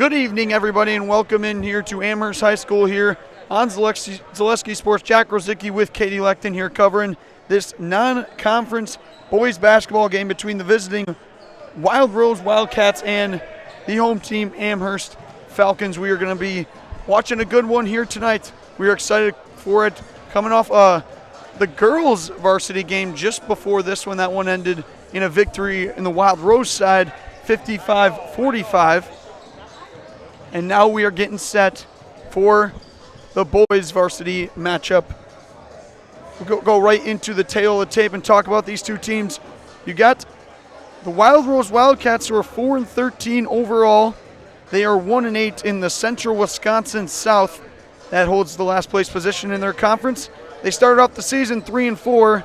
Good evening, everybody, and welcome in here to Amherst High School here on Zaleski Sports. Jack Rosicki with Katie Lecton here covering this non-conference boys basketball game between the visiting Wild Rose Wildcats and the home team Amherst Falcons. We are going to be watching a good one here tonight. We are excited for it. Coming off the girls varsity game just before this one. That one ended in a victory in the Wild Rose side, 55-45. And now we are getting set for the boys varsity matchup. We'll go right into the tail of the tape and talk about these two teams. You got the Wild Rose Wildcats, who are 4-13 overall. They are 1-8 in the Central Wisconsin South. That holds the last place position in their conference. They started off the season 3-4,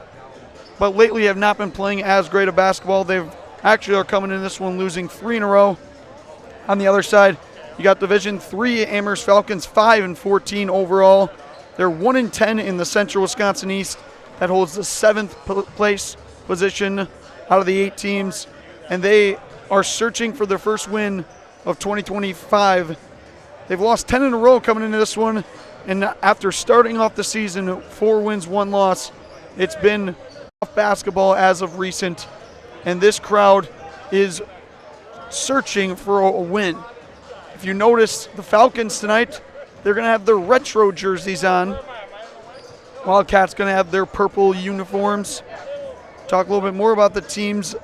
but lately have not been playing as great of basketball. They've actually are coming in this one losing 3 in a row. On the other side, you got Division III Amherst Falcons, 5-14 overall. They're 1-10 in the Central Wisconsin East. That holds the 7th place position out of the 8 teams. And they are searching for their first win of 2025. They've lost 10 in a row coming into this one. And after starting off the season, 4 wins, 1 loss, it's been tough basketball as of recent. And this crowd is searching for a win. If you notice, the Falcons tonight, they're going to have their retro jerseys on. Wildcats going to have their purple uniforms. Talk a little bit more about the teams.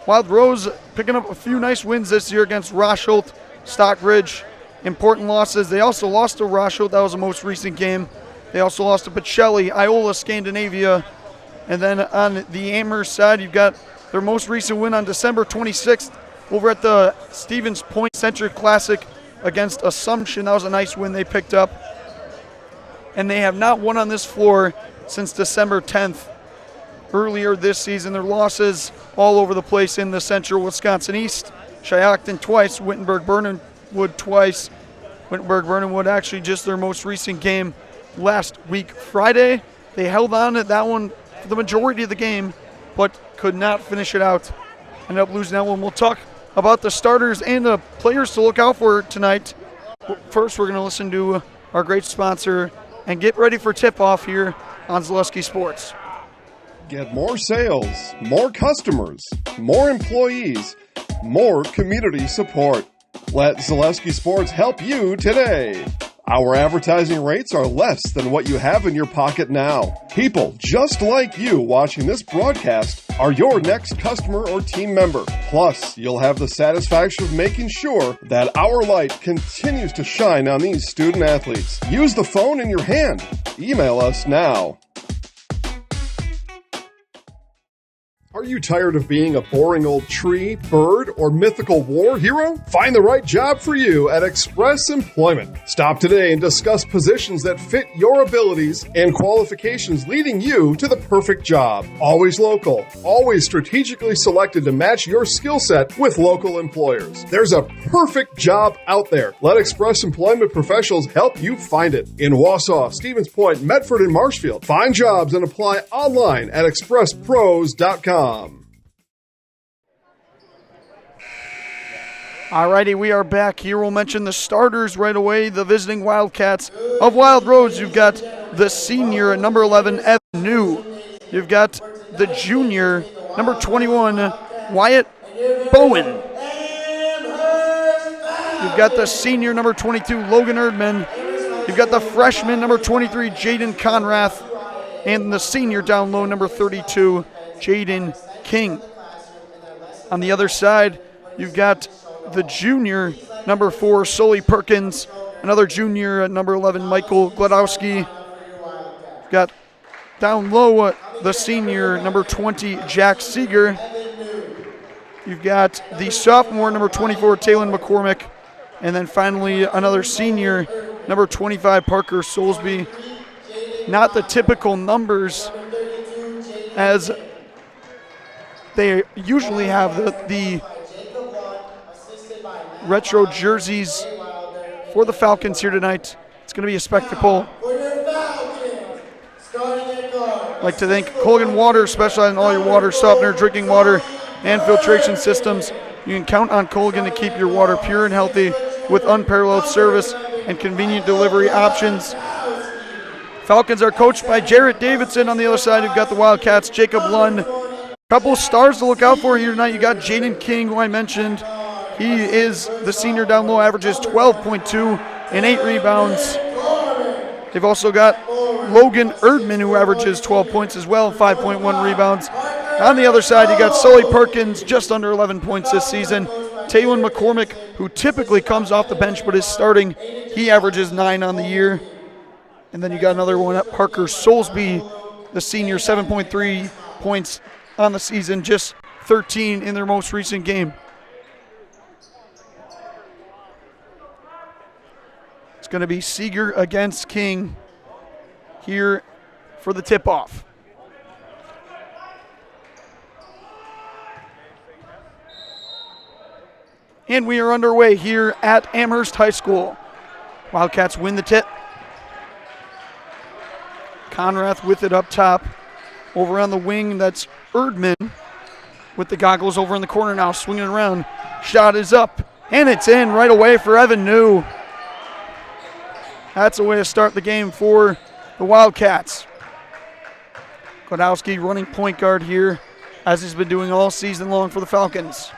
Wild Rose picking up a few nice wins this year against Rosholt, Stockbridge. Important losses. They also lost to Rosholt. That was the most recent game. They also lost to Pacelli, Iola, Scandinavia. And then on the Amherst side, you've got their most recent win on December 26th over at the Stevens Point Centric Classic against Assumption. That was a nice win they picked up. And they have not won on this floor since December 10th. Earlier this season, their losses all over the place in the Central Wisconsin East. Shiocton twice, Wittenberg-Burnhamwood twice. Wittenberg-Burnhamwood actually just their most recent game last week Friday. They held on at that one for the majority of the game, but could not finish it out. Ended up losing that one. We'll talk about the starters and the players to look out for tonight. First, we're going to listen to our great sponsor and get ready for tip-off here on Zaleski Sports. Get more sales, more customers, more employees, more community support. Let Zaleski Sports help you today. Our advertising rates are less than what you have in your pocket now. People just like you watching this broadcast are your next customer or team member. Plus, you'll have the satisfaction of making sure that our light continues to shine on these student athletes. Use the phone in your hand. Email us now. Are you tired of being a boring old tree, bird, or mythical war hero? Find the right job for you at Express Employment. Stop today and discuss positions that fit your abilities and qualifications, leading you to the perfect job. Always local, always strategically selected to match your skill set with local employers. There's a perfect job out there. Let Express Employment professionals help you find it. In Wausau, Stevens Point, Medford, and Marshfield. Find jobs and apply online at expresspros.com. Alrighty, we are back here. We'll mention the starters right away. The visiting Wildcats of Wild Rose. You've got the senior at number 11, Evan New. You've got the junior, number 21, Wyatt Bowen. You've got the senior, number 22, Logan Erdman. You've got the freshman, number 23, Jaden Conrath. And the senior down low, number 32, Jaden King. On the other side, you've got the junior, number 4, Sully Perkins. Another junior at number 11, Michael Gladowski. You've got down low the senior, number 20, Jack Seeger. You've got the sophomore, number 24, Taylor McCormick. And then finally, another senior, number 25, Parker Soulsby. Not the typical numbers as they usually have the retro jerseys for the Falcons here tonight. It's going to be a spectacle. I'd like to thank Colgan Water, specializing in all your water softener, drinking water, and filtration systems. You can count on Colgan to keep your water pure and healthy. with unparalleled service and convenient delivery options. Falcons are coached by Jarrett Davidson. On the other side, you've got the Wildcats, Jacob Lund. Couple stars to look out for here tonight. You got Jaden King, who I mentioned. He is the senior down low, averages 12.2 and 8 rebounds. They've also got Logan Erdman, who averages 12 points as well, 5.1 rebounds. On the other side, you got Sully Perkins, just under 11 points this season. Taylon McCormick, who typically comes off the bench but is starting, he averages 9 on the year. And then you got another one at Parker Soulsby, the senior, 7.3 points on the season, just 13 in their most recent game. It's going to be Seeger against King here for the tip-off. And we are underway here at Amherst High School. Wildcats win the tip. Conrath with it up top. Over on the wing, that's Erdman with the goggles over in the corner now, swinging around. Shot is up, and it's in right away for Evan New. That's a way to start the game for the Wildcats. Godowski running point guard here, as he's been doing all season long for the Falcons.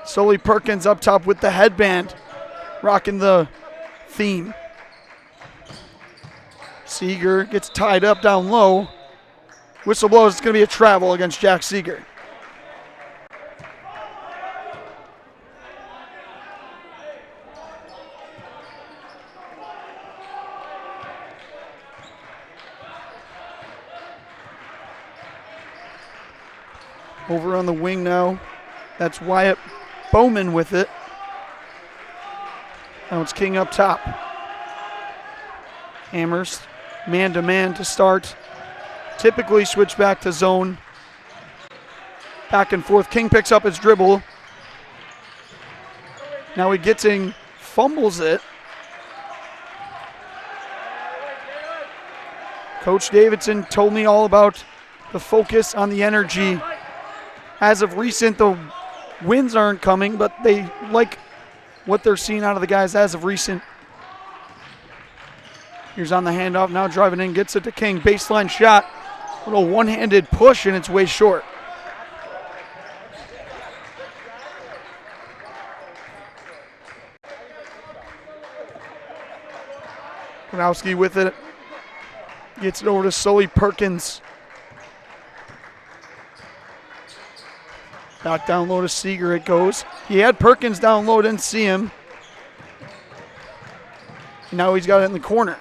Sully Perkins up top with the headband, rocking the theme. Seeger gets tied up down low. Whistle blows, it's going to be a travel against Jack Seeger. Over on the wing now, that's Wyatt Bowman with it. Now it's King up top. Amherst, man-to-man to start. Typically switch back to zone. Back and forth. King picks up his dribble. Now he gets in, fumbles it. Coach Davidson told me all about the focus on the energy. As of recent, the wins aren't coming, but they like what they're seeing out of the guys as of recent. Here's on the handoff, now driving in, gets it to King. Baseline shot, little one-handed push, and it's way short. Konowski with it, gets it over to Sully Perkins. Back down low to Seeger it goes. He had Perkins down low, didn't see him. Now he's got it in the corner.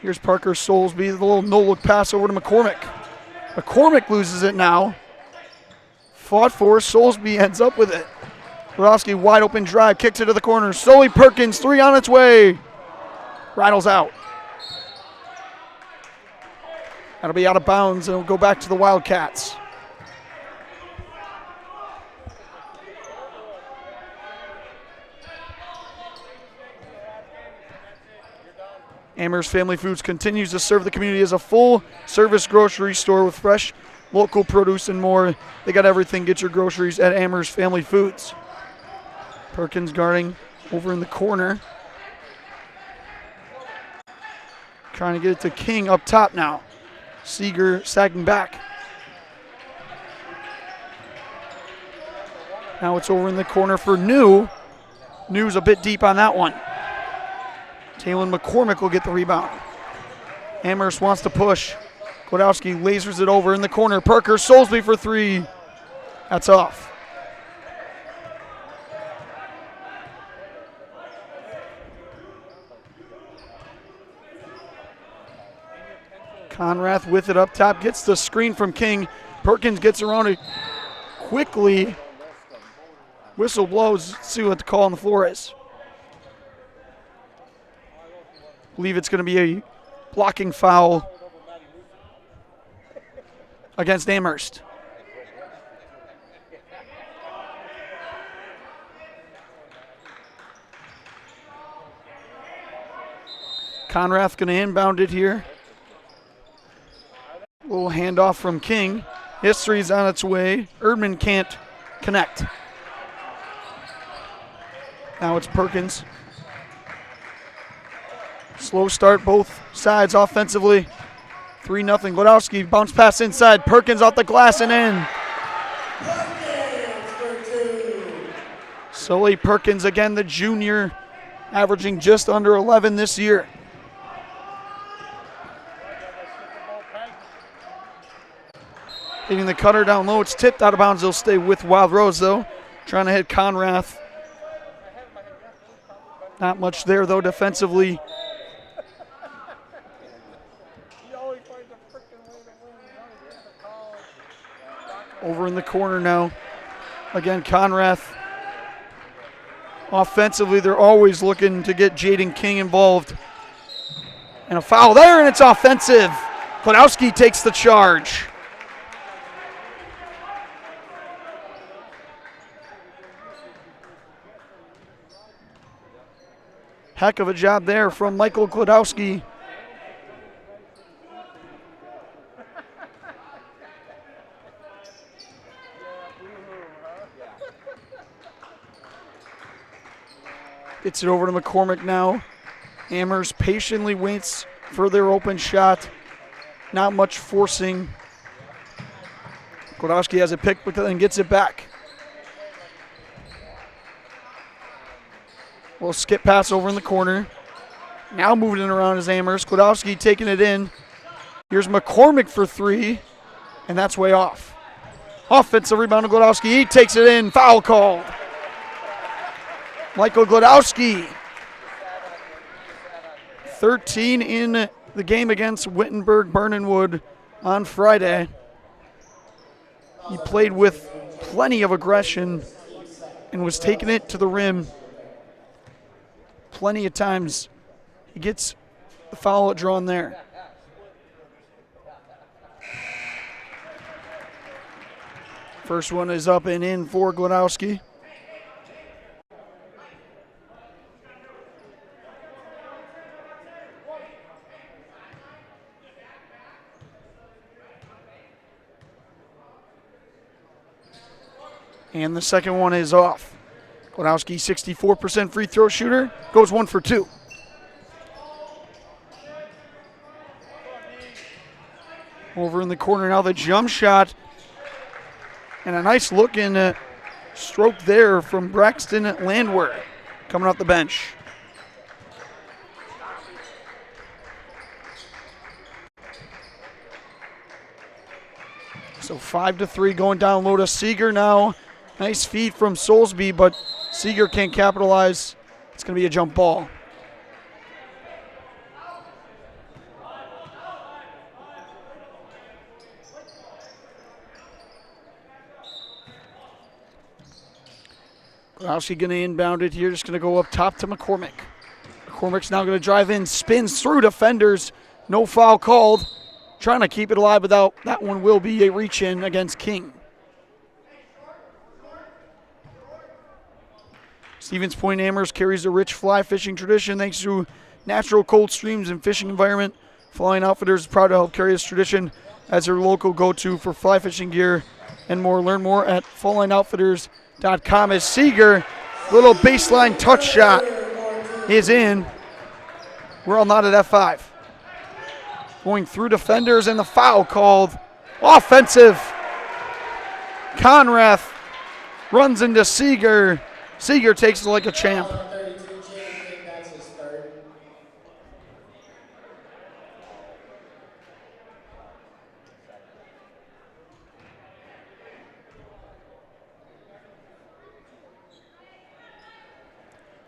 Here's Parker Soulsby, the little no-look pass over to McCormick. McCormick loses it now. Fought for, Soulsby ends up with it. Rodowski wide open drive, kicks it to the corner. Sully Perkins, 3 on its way. Rattles out. That'll be out of bounds, and it'll go back to the Wildcats. Amherst Family Foods continues to serve the community as a full-service grocery store with fresh, local produce and more. They got everything. Get your groceries at Amherst Family Foods. Perkins guarding over in the corner. Trying to get it to King up top now. Seeger sagging back. Now it's over in the corner for New. New's a bit deep on that one. Taylon McCormick will get the rebound. Amherst wants to push. Godowski lasers it over in the corner. Parker Soulsby for 3. That's off. Conrath with it up top. Gets the screen from King. Perkins gets around it quickly. Whistle blows. Let's see what the call on the floor is. I believe it's going to be a blocking foul against Amherst. Conrath going to inbound it here. Little handoff from King. History's on its way. Erdman can't connect. Now it's Perkins. Slow start both sides offensively. 3-0. Glodowski bounce pass inside. Perkins off the glass and in. Sully Perkins again, the junior, averaging just under 11 this year. Hitting the cutter down low. It's tipped out of bounds. They'll stay with Wild Rose, though. Trying to hit Conrath. Not much there, though, defensively. Over in the corner now. Again, Conrath. Offensively, they're always looking to get Jaden King involved. And a foul there, and it's offensive. Klodowski takes the charge. Heck of a job there from Michael Klodowski. Gets it over to McCormick now. Amherst patiently waits for their open shot. Not much forcing. Klodowski has it picked, but then gets it back. Well, skip pass over in the corner. Now moving it around is Amherst. Klodowski taking it in. Here's McCormick for three, and that's way off. Offensive rebound to Glodowski. He takes it in. Foul called. Michael Glodowski. 13 in the game against Wittenberg-Burnenwood on Friday. He played with plenty of aggression and was taking it to the rim plenty of times. He gets the foul drawn there. First one is up and in for Glodowski. And the second one is off. Glodowski, 64% free throw shooter, goes 1 for 2. Over in the corner now, the jump shot. And a nice looking stroke there from Braxton Landwehr coming off the bench. So 5-3 going down low to Seeger now. Nice feed from Soulsby, but Seeger can't capitalize. It's going to be a jump ball. Glodowski going to inbound it here. Just going to go up top to McCormick. McCormick's now going to drive in, spins through defenders. No foul called. Trying to keep it alive without that one will be a reach in against King. Stevens Point Amherst carries a rich fly fishing tradition thanks to natural cold streams and fishing environment. Flying Outfitters is proud to help carry this tradition as their local go-to for fly fishing gear and more. Learn more at falllineoutfitters.com. As Seeger, little baseline touch shot is in. We're all knotted at 5. Going through defenders and the foul called. Offensive. Conrath runs into Seeger. Seeger takes it like a champ.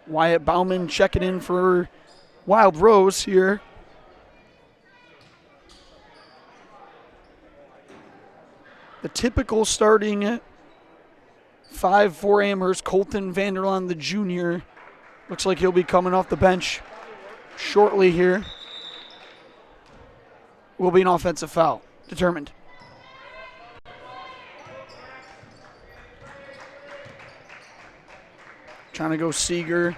Wyatt Bauman checking in for Wild Rose here. The typical starting 5 for Amherst, Colton Vanderlaan, the junior. Looks like he'll be coming off the bench shortly here. Will be an offensive foul, determined. Trying to go Seeger.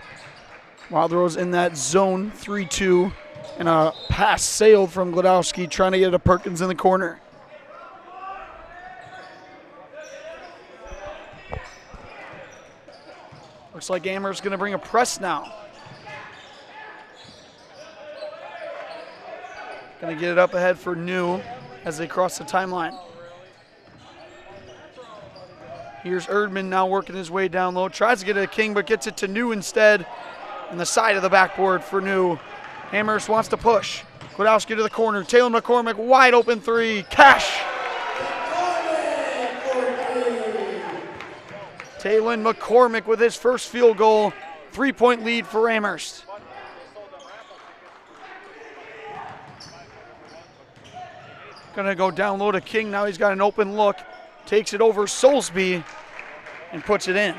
Wild Rose in that zone, 3-2. And a pass sailed from Glodowski, trying to get to Perkins in the corner. Looks like Amherst going to bring a press now. Going to get it up ahead for New as they cross the timeline. Here's Erdman now working his way down low. Tries to get it to King, but gets it to New instead. On the side of the backboard for New. Amherst wants to push. Godowski to the corner. Taylor McCormick, wide open three. Cash. Taylor McCormick with his first field goal. 3-point lead for Amherst. Gonna go down low to King. Now he's got an open look. Takes it over Soulsby and puts it in.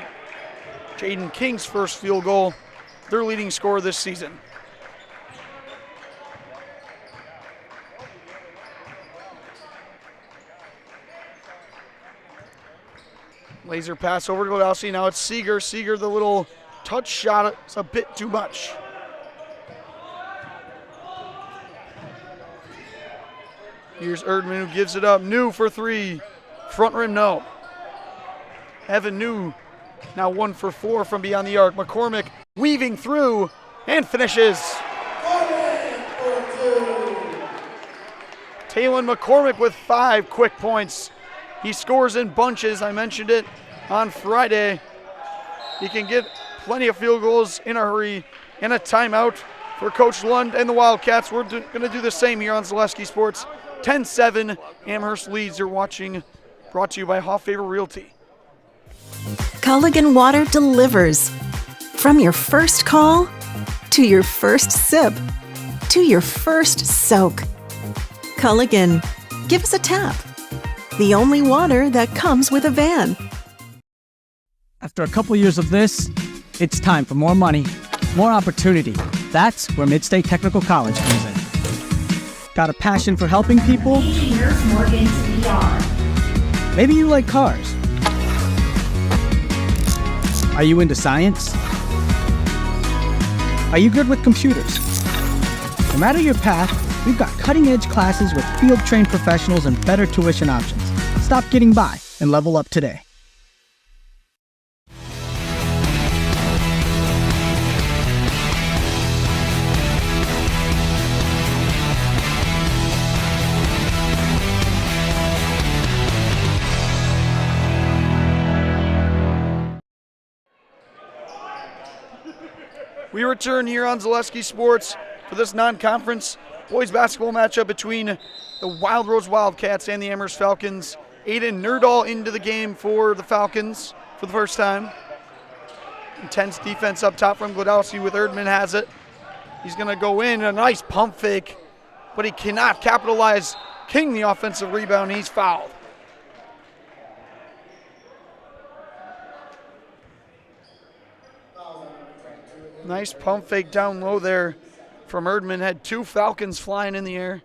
Jaden King's first field goal, their leading scorer this season. Laser pass over to Godowski. Now it's Seeger. Seeger, the little touch shot, it's a bit too much. Here's Erdman who gives it up. New for three. Front rim, no. Evan New now 1 for 4 from beyond the arc. McCormick weaving through and finishes. Taylor McCormick with 5 quick points. He scores in bunches. I mentioned it on Friday. He can get plenty of field goals in a hurry and a timeout for Coach Lund and the Wildcats. We're going to do the same here on Zaleski Sports. 10-7, Amherst leads. You're watching, brought to you by Hoff Favor Realty. Culligan Water delivers. From your first call, to your first sip, to your first soak. Culligan, give us a tap. The only water that comes with a van. After a couple years of this, it's time for more money, more opportunity. That's where Mid-State Technical College comes in. Got a passion for helping people? Maybe you like cars. Are you into science? Are you good with computers? No matter your path, we've got cutting-edge classes with field-trained professionals and better tuition options. Stop getting by and level up today. We return here on Zaleski Sports for this non-conference boys basketball matchup between the Wild Rose Wildcats and the Amherst Falcons. Aiden Nerdahl into the game for the Falcons for the first time. Intense defense up top from Godowski with Erdman has it. He's going to go in, a nice pump fake, but he cannot capitalize. King the offensive rebound, he's fouled. Nice pump fake down low there from Erdman. Had 2 Falcons flying in the air.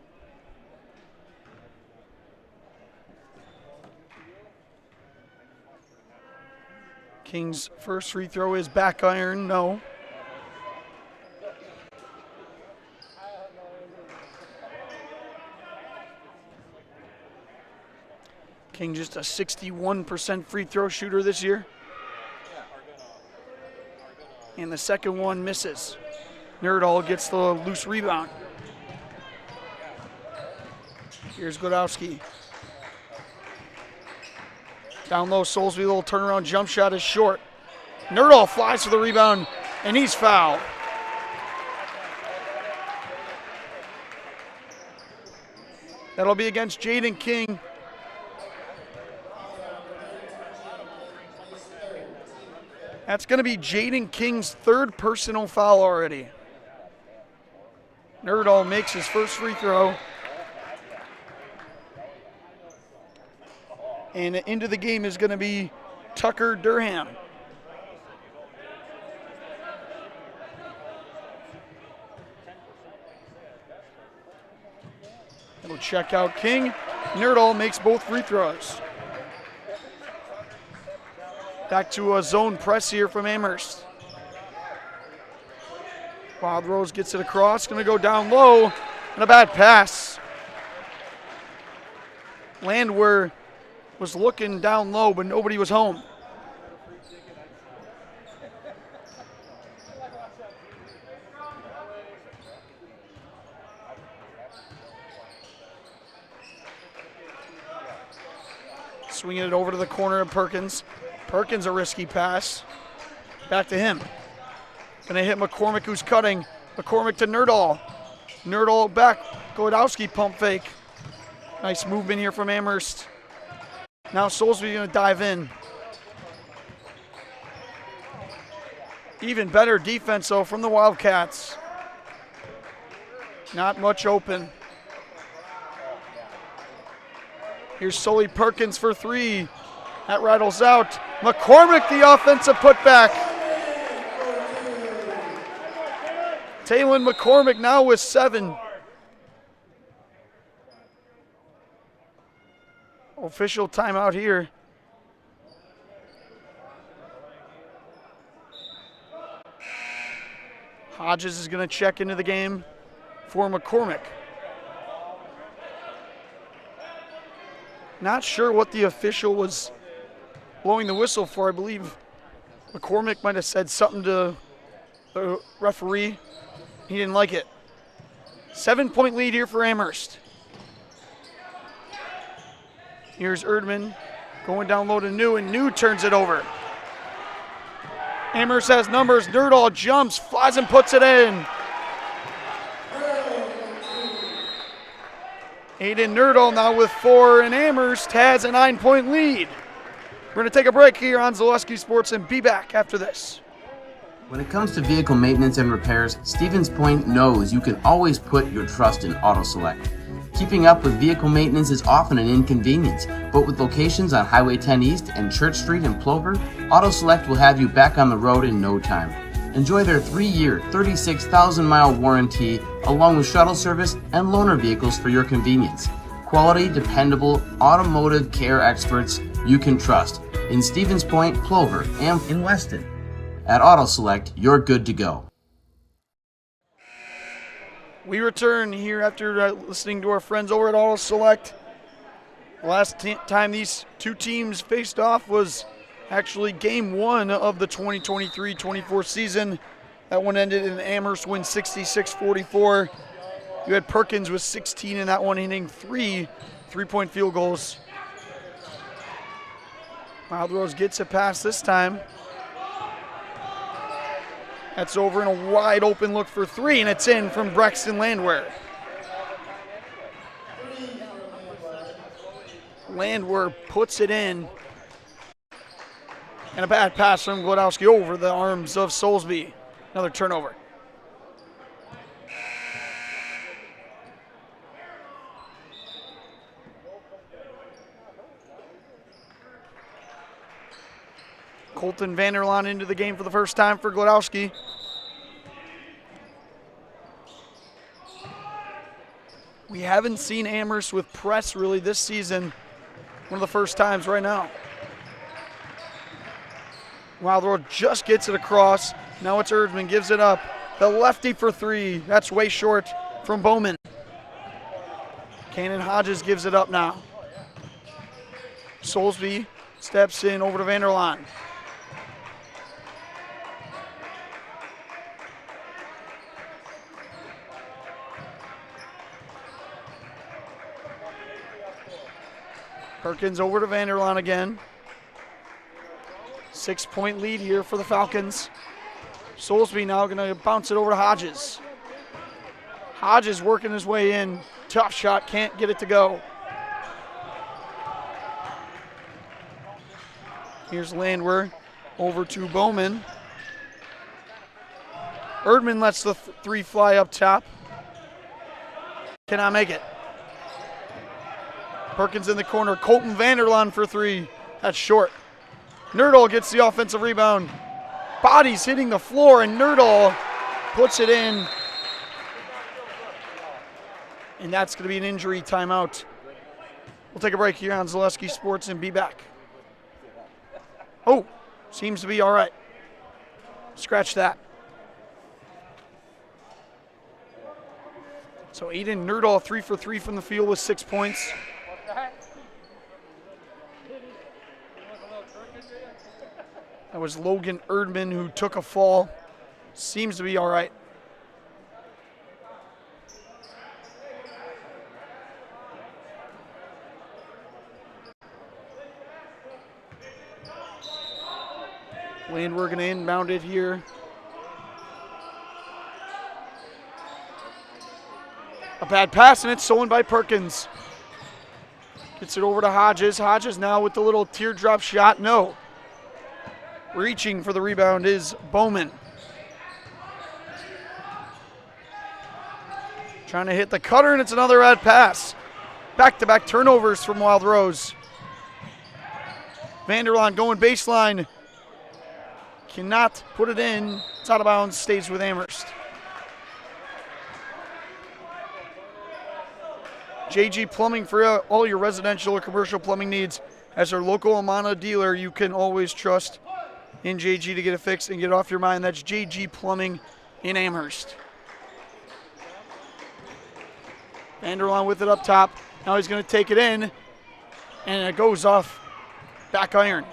King's first free throw is back iron, no. King just a 61% free throw shooter this year. And the second one misses. Nerdahl gets the loose rebound. Here's Godowski. Down low, Soulsby, little turnaround jump shot is short. Nerdahl flies for the rebound, and he's fouled. That'll be against Jaden King. That's going to be Jaden King's 3rd personal foul already. Nerdahl makes his first free throw. And into the game is going to be Tucker Durham. It'll check out King. Nerdahl makes both free throws. Back to a zone press here from Amherst. Wild Rose gets it across, going to go down low, and a bad pass. Landwehr was looking down low, but nobody was home. Swinging it over to the corner of Perkins. Perkins, a risky pass. Back to him. Gonna hit McCormick, who's cutting. McCormick to Nerdahl. Nerdahl back. Glodowski pump fake. Nice movement here from Amherst. Now Soulsby gonna dive in. Even better defense, though, from the Wildcats. Not much open. Here's Sully Perkins for three. That rattles out. McCormick, the offensive putback. Taylon McCormick now with 7. Official timeout here. Hodges is going to check into the game for McCormick. Not sure what the official was blowing the whistle for. I believe McCormick might have said something to the referee. He didn't like it. 7-point lead here for Amherst. Here's Erdman going down low to New, and New turns it over. Amherst has numbers. Nerdahl jumps, flies, and puts it in. Aiden Nerdahl now with 4, and Amherst has a 9-point lead. We're going to take a break here on Zaleski Sports and be back after this. When it comes to vehicle maintenance and repairs, Stevens Point knows you can always put your trust in Auto Select. Keeping up with vehicle maintenance is often an inconvenience, but with locations on Highway 10 East and Church Street in Plover, Auto Select will have you back on the road in no time. Enjoy their 3-year, 36,000-mile warranty, along with shuttle service and loaner vehicles for your convenience. Quality, dependable, automotive care experts you can trust in Stevens Point, Plover, and in Weston. At Auto Select, you're good to go. We return here after listening to our friends over at Auto Select. The last time these two teams faced off was actually game 1 of the 2023-24 season. That one ended in Amherst win 66-44. You had Perkins with 16 in that one, hitting 3 3-point field goals. Wild Rose gets a pass this time. That's over in a wide open look for 3, and it's in from Braxton Landwehr. Landwehr puts it in. And a bad pass from Glodowski over the arms of Soulsby. Another turnover. Colton Vanderlaan into the game for the first time for Glodowski. We haven't seen Amherst with press really this season. One of the first times right now. Wildrow just gets it across. Now it's Erdman, gives it up. The lefty for 3. That's way short from Bowman. Cannon Hodges gives it up now. Soulsby steps in over to Vanderlaan. Perkins over to Vanderlaan again. 6-point lead here for the Falcons. Soulsby now going to bounce it over to Hodges. Hodges working his way in. Tough shot, can't get it to go. Here's Landwehr over to Bowman. Erdman lets the 3 fly up top. Cannot make it. Perkins in the corner. Colton Vanderlaan for 3. That's short. Nerdahl gets the offensive rebound. Bodies hitting the floor, and Nerdahl puts it in. And that's going to be an injury timeout. We'll take a break here on Zaleski Sports and be back. Oh, seems to be all right. Scratch that. So Aiden Nerdahl 3 for 3 from the field with 6 points. That was Logan Erdman who took a fall. Seems to be all right. Landwehr going to inbound it here. A bad pass, and it's stolen by Perkins. Gets it over to Hodges. Hodges now with the little teardrop shot. No. Reaching for the rebound is Bowman. Trying to hit the cutter, and it's another bad pass. Back-to-back turnovers from Wild Rose. Vanderlaan going baseline. Cannot put it in. It's out of bounds, stays with Amherst. JG Plumbing, for all your residential or commercial plumbing needs. As our local Amana dealer, you can always trust in JG to get it fixed and get it off your mind. That's JG Plumbing in Amherst. Vanderlaan with it up top. Now he's going to take it in, and it goes off back iron.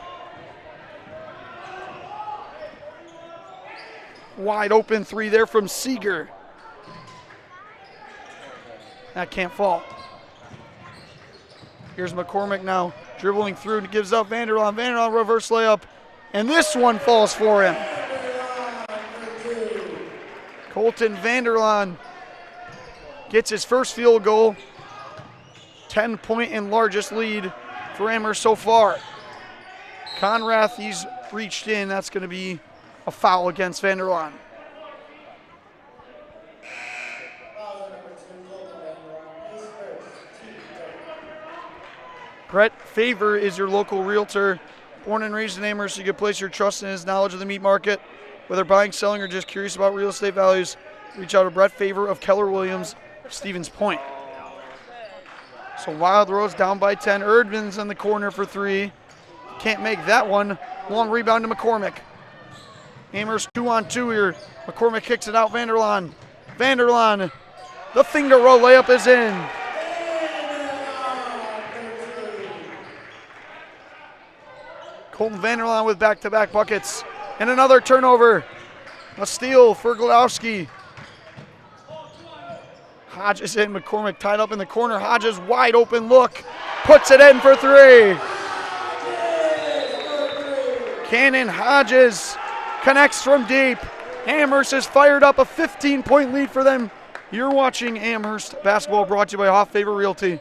Wide open three there from Seeger. That can't fall. Here's McCormick now dribbling through and gives up Vanderlaan. Vanderlaan reverse layup, and this one falls for him. Colton Vanderlaan gets his first field goal. 10-point and largest lead for Amherst so far. Conrath, he's reached in. That's going to be a foul against Vanderlaan. Brett Favor is your local realtor. Born and raised in Amherst, you can place your trust in his knowledge of the meat market. Whether buying, selling, or just curious about real estate values, reach out to Brett Favor of Keller Williams, Stevens Point. So Wild Rose down by 10. Erdman's in the corner for three. Can't make that one. Long rebound to McCormick. Amherst 2-on-2 here. McCormick kicks it out. Vanderlaan. Vanderlaan. The finger roll layup is in. Colton Vanderlaan with back-to-back buckets. And another turnover. A steal for Glodowski. Hodges in. McCormick tied up in the corner. Hodges wide open look. Puts it in for three. Cannon Hodges connects from deep. Amherst has fired up a 15-point lead for them. You're watching Amherst basketball, brought to you by Hoff Favor Realty.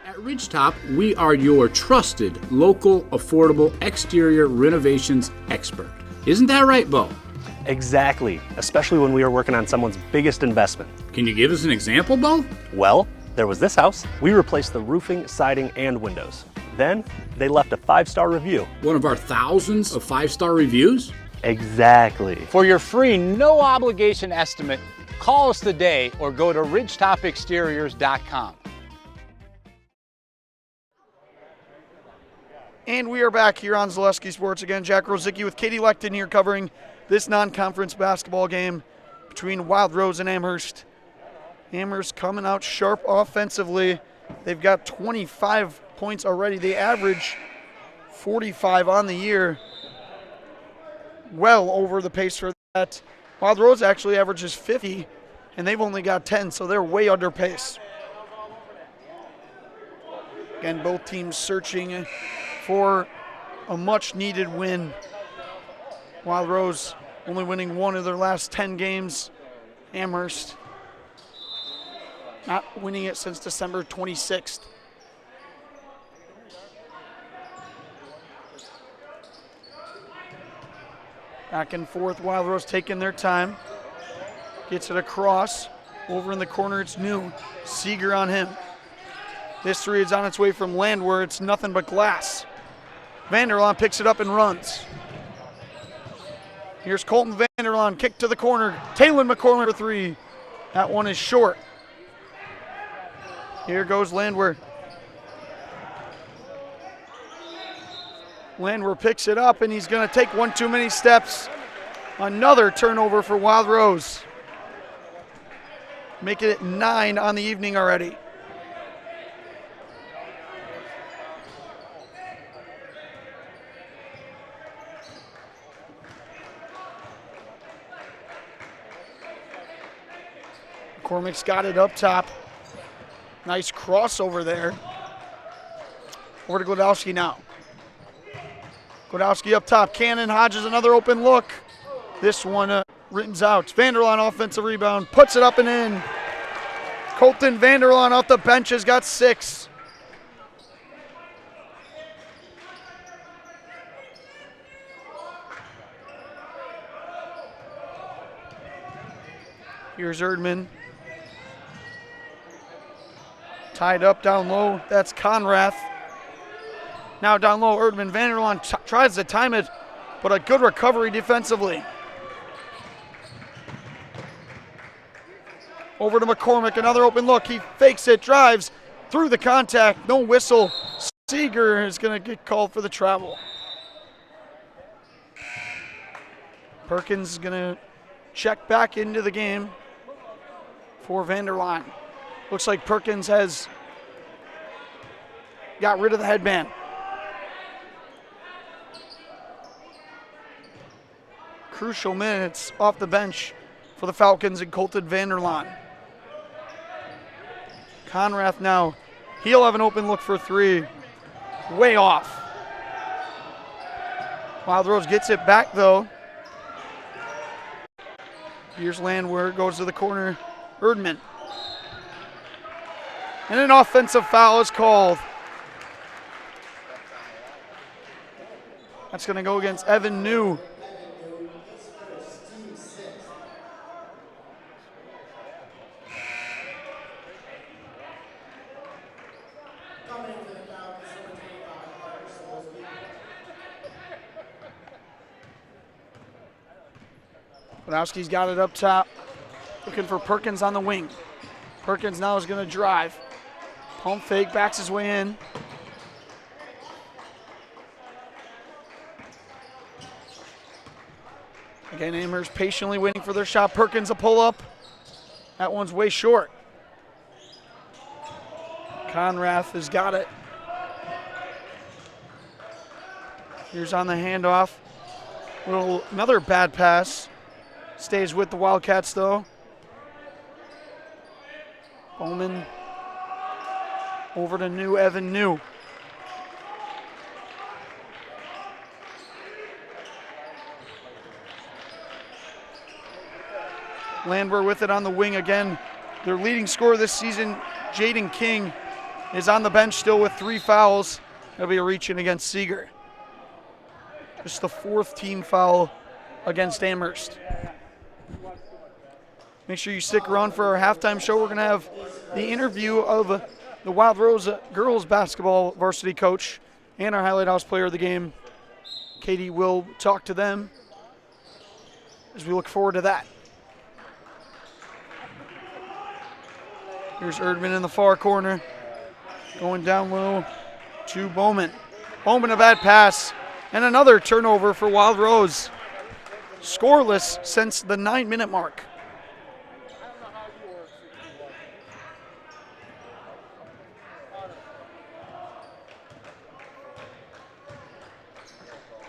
At Ridgetop, we are your trusted, local, affordable exterior renovations expert. Isn't that right, Bo? Exactly, especially when we are working on someone's biggest investment. Can you give us an example, Bo? Well, there was this house. We replaced the roofing, siding, and windows. Then they left a 5-star review. One of our thousands of 5-star reviews? Exactly. For your free, no obligation estimate, call us today or go to ridgetopexteriors.com. And we are back here on Zaleski Sports again. Jack Rosicki with Katie Lecton here covering this non-conference basketball game between Wild Rose and Amherst. Amherst coming out sharp offensively. They've got 25 points already. They average 45 on the year. Well over the pace for that. Wild Rose actually averages 50, and they've only got 10, so they're way under pace. Again, both teams searching for a much-needed win. Wild Rose only winning one of their last 10 games. Amherst not winning it since December 26th. Back and forth, Wild Rose taking their time. Gets it across. Over in the corner, it's New. Seeger on him. This three is on its way from Landwehr. It's nothing but glass. Vanderlaan picks it up and runs. Here's Colton Vanderlaan, kick to the corner. Taylon McCormick for three. That one is short. Here goes Landwehr. Landwehr picks it up, and he's going to take one too many steps. Another turnover for Wild Rose. Making it 9 on the evening already. McCormick's got it up top. Nice crossover there. Over to Glodowski now. Godowski up top. Cannon, Hodges, another open look. This one Ritten's out. Vanderlaan offensive rebound. Puts it up and in. Colton Vanderlaan off the bench has got 6. Here's Erdman. Tied up down low. That's Conrath. Now down low, Erdman. Vanderlaan tries to time it, but a good recovery defensively. Over to McCormick, another open look. He fakes it, drives through the contact. No whistle. Seeger is going to get called for the travel. Perkins is going to check back into the game for Vanderlaan. Looks like Perkins has got rid of the headband. Crucial minutes off the bench for the Falcons and Colton Vanderlaan. Conrath now, he'll have an open look for 3. Way off. Wild Rose gets it back though. Here's Landwehr, goes to the corner. Erdman. And an offensive foul is called. That's going to go against Evan New. Godowski's got it up top, looking for Perkins on the wing. Perkins now is going to drive. Pump fake, backs his way in. Again, Amherst patiently waiting for their shot. Perkins a pull up. That one's way short. Conrath has got it. Here's on the handoff. Another bad pass. Stays with the Wildcats though. Bowman over to New, Evan New. Landwehr with it on the wing again. Their leading scorer this season, Jaden King, is on the bench still with 3 fouls. That'll be a reach in against Seeger. Just the 4th team foul against Amherst. Make sure you stick around for our halftime show. We're going to have the interview of the Wild Rose girls basketball varsity coach and our Highlight House player of the game. Katie will talk to them as we look forward to that. Here's Erdman in the far corner. Going down low to Bowman. Bowman a bad pass. And another turnover for Wild Rose. Scoreless since the 9-minute mark.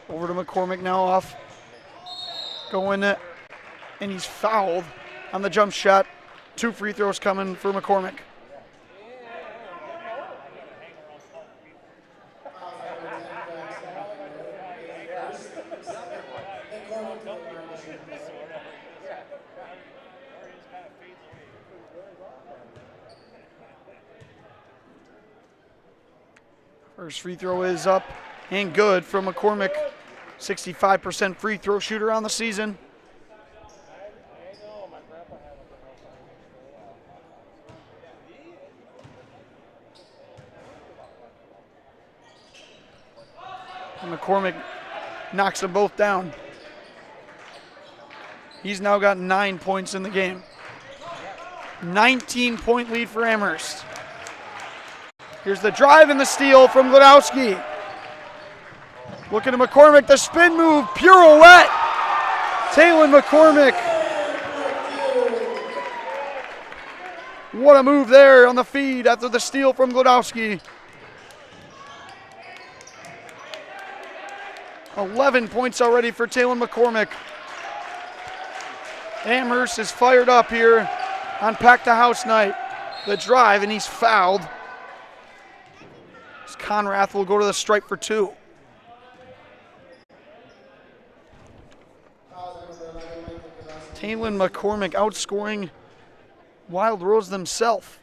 Over to McCormick now off. Going and he's fouled on the jump shot. 2 free throws coming for McCormick. First free throw is up and good from McCormick. 65% free throw shooter on the season. And McCormick knocks them both down. He's now got 9 points in the game. 19-point lead for Amherst. Here's the drive and the steal from Godowski. Looking at McCormick, the spin move, pirouette. Taylon McCormick. What a move there on the feed after the steal from Godowski. 11 points already for Taylon McCormick. Amherst is fired up here on Pack the House night. The drive, and he's fouled. Conrath will go to the stripe for 2. Taylin McCormick outscoring Wild Rose themselves.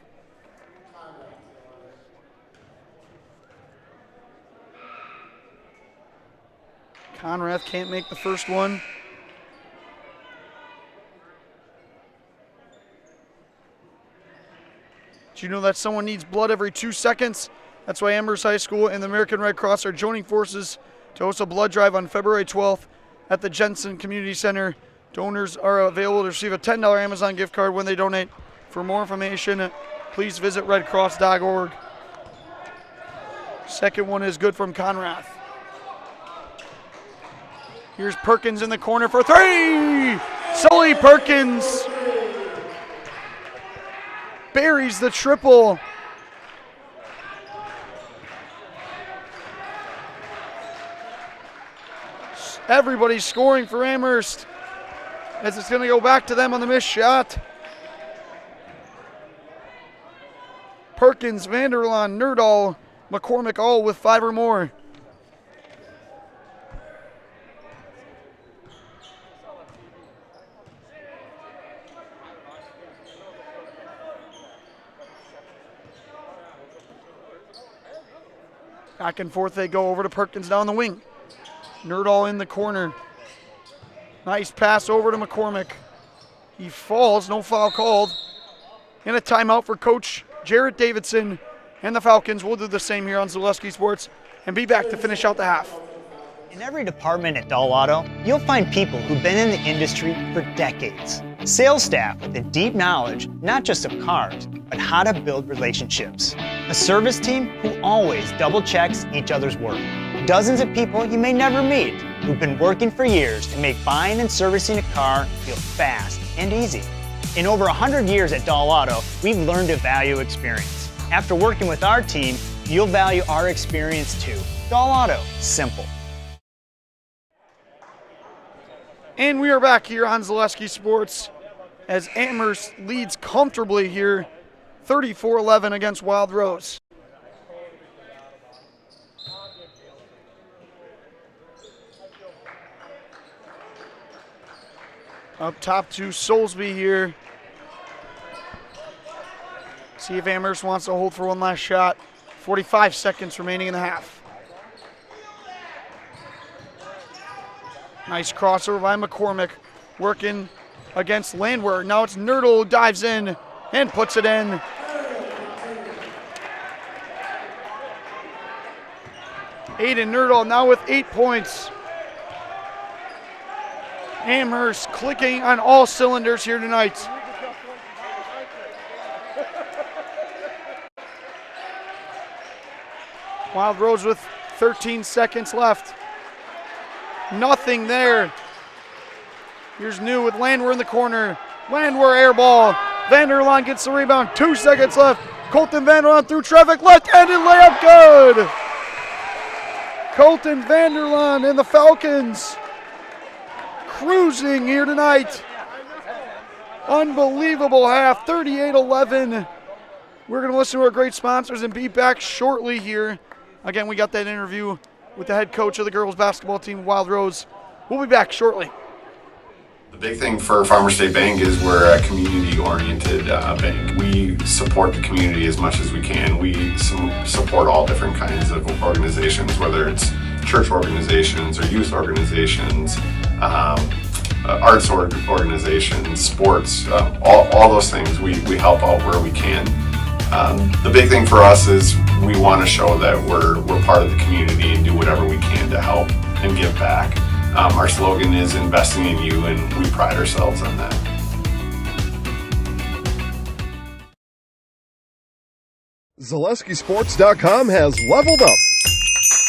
Conrath can't make the first one. Did you know that someone needs blood every 2 seconds? That's why Amherst High School and the American Red Cross are joining forces to host a blood drive on February 12th at the Jensen Community Center. Donors are available to receive a $10 Amazon gift card when they donate. For more information, please visit redcross.org. Second one is good from Conrath. Here's Perkins in the corner for three! Sully Perkins buries the triple. Everybody's scoring for Amherst as it's going to go back to them on the missed shot. Perkins, Vanderlaan, Nerdahl, McCormick all with 5 or more. Back and forth they go over to Perkins down the wing. Nerdahl in the corner. Nice pass over to McCormick. He falls, no foul called. And a timeout for Coach Jarrett Davidson. And the Falcons will do the same here on Zaleski Sports and be back to finish out the half. In every department at Dahl Auto, you'll find people who've been in the industry for decades. Sales staff with a deep knowledge, not just of cars, but how to build relationships. A service team who always double checks each other's work. Dozens of people you may never meet who've been working for years to make buying and servicing a car feel fast and easy. In over 100 years at Dahl Auto, we've learned to value experience. After working with our team, you'll value our experience too. Dahl Auto, simple. And we are back here on Zaleski Sports as Amherst leads comfortably here, 34-11 against Wild Rose. Up top to Soulsby here. See if Amherst wants to hold for one last shot. 45 seconds remaining in the half. Nice crossover by McCormick, working against Landwehr. Now it's Nerdahl who dives in and puts it in. Aiden Nerdahl now with 8 points. Amherst clicking on all cylinders here tonight. Wild Rose with 13 seconds left. Nothing there. Here's New with Landwehr in the corner. Landwehr air ball. Vanderlaan gets the rebound. 2 seconds left. Colton Vanderlaan through traffic. Left-handed layup good. Colton Vanderlaan and the Falcons cruising here tonight. Unbelievable half. 38-11. We're going to listen to our great sponsors and be back shortly here. Again, we got that interview with the head coach of the girls basketball team, Wild Rose. We'll be back shortly. The big thing for Farmers State Bank is we're a community-oriented bank. We support the community as much as we can. We support all different kinds of organizations, whether it's church organizations or youth organizations, arts organizations, sports, all those things. We help out where we can. The big thing for us is we want to show that we're part of the community and do whatever we can to help and give back. Our slogan is investing in you, and we pride ourselves on that. ZaleskiSports.com has leveled up.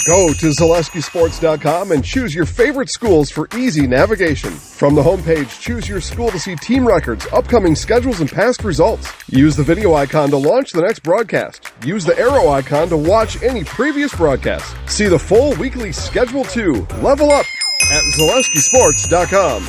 Go to ZaleskiSports.com and choose your favorite schools for easy navigation. From the homepage, choose your school to see team records, upcoming schedules, and past results. Use the video icon to launch the next broadcast. Use the arrow icon to watch any previous broadcast. See the full weekly schedule too. Level up at ZaleskiSports.com.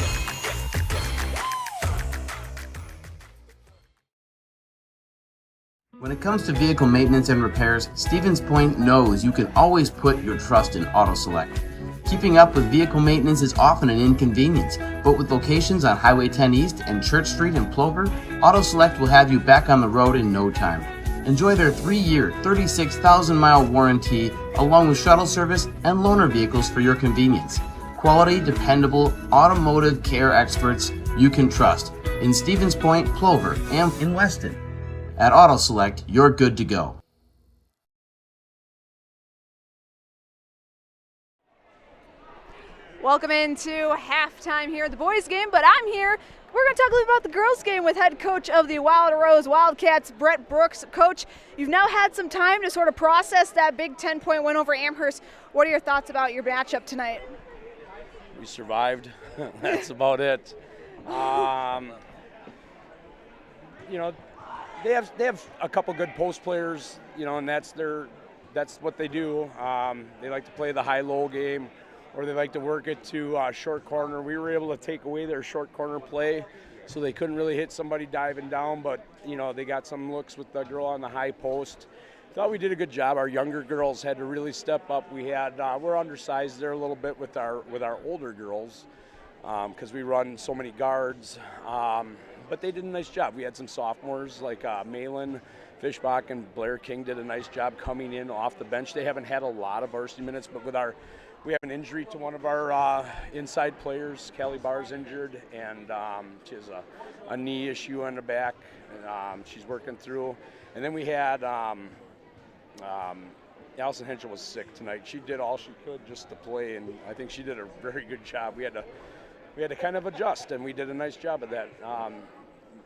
When it comes to vehicle maintenance and repairs, Stevens Point knows you can always put your trust in Auto Select. Keeping up with vehicle maintenance is often an inconvenience, but with locations on Highway 10 East and Church Street in Plover, Auto Select will have you back on the road in no time. Enjoy their 3-year, 36,000-mile warranty, along with shuttle service and loaner vehicles for your convenience. Quality, dependable, automotive care experts you can trust in Stevens Point, Plover, and in Weston. At Auto Select, you're good to go. Welcome into halftime here at the boys game, but I'm here. We're going to talk a little about the girls game with head coach of the Wild Rose Wildcats, Brett Brooks. Coach, you've now had some time to sort of process that big 10-point win over Amherst. What are your thoughts about your matchup tonight? We survived. That's about it. You know, they have a couple good post players, you know, and that's what they do. They like to play the high-low game, or they like to work it to short corner. We were able to take away their short corner play, so they couldn't really hit somebody diving down, but, you know, they got some looks with the girl on the high post. Thought we did a good job. Our younger girls had to really step up. We're undersized there a little bit with our older girls because we run so many guards, but they did a nice job. We had some sophomores like Malin Fishbach and Blair King did a nice job coming in off the bench. They haven't had a lot of varsity minutes, but we have an injury to one of our inside players. Callie Barr's injured, and she has a knee issue on the back. She's working through. And then we had Allison Henschel was sick tonight. She did all she could just to play, and I think she did a very good job. We had to kind of adjust, and we did a nice job of that.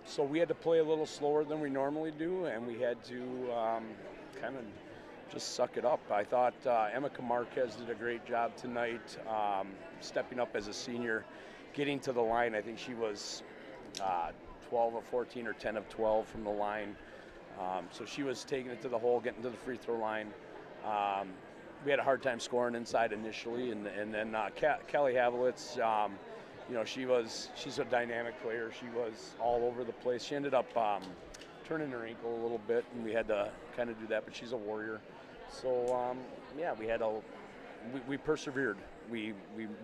So we had to play a little slower than we normally do, and we had to kind of just suck it up. I thought Emma Marquez did a great job tonight, stepping up as a senior, getting to the line. I think she was 12 of 14 or 10 of 12 from the line. So she was taking it to the hole, getting to the free throw line. We had a hard time scoring inside initially, and then Kelly Havelitz, you know, she's a dynamic player. She was all over the place. She ended up turning her ankle a little bit, and we had to kind of do that, but she's a warrior. So yeah, we persevered. We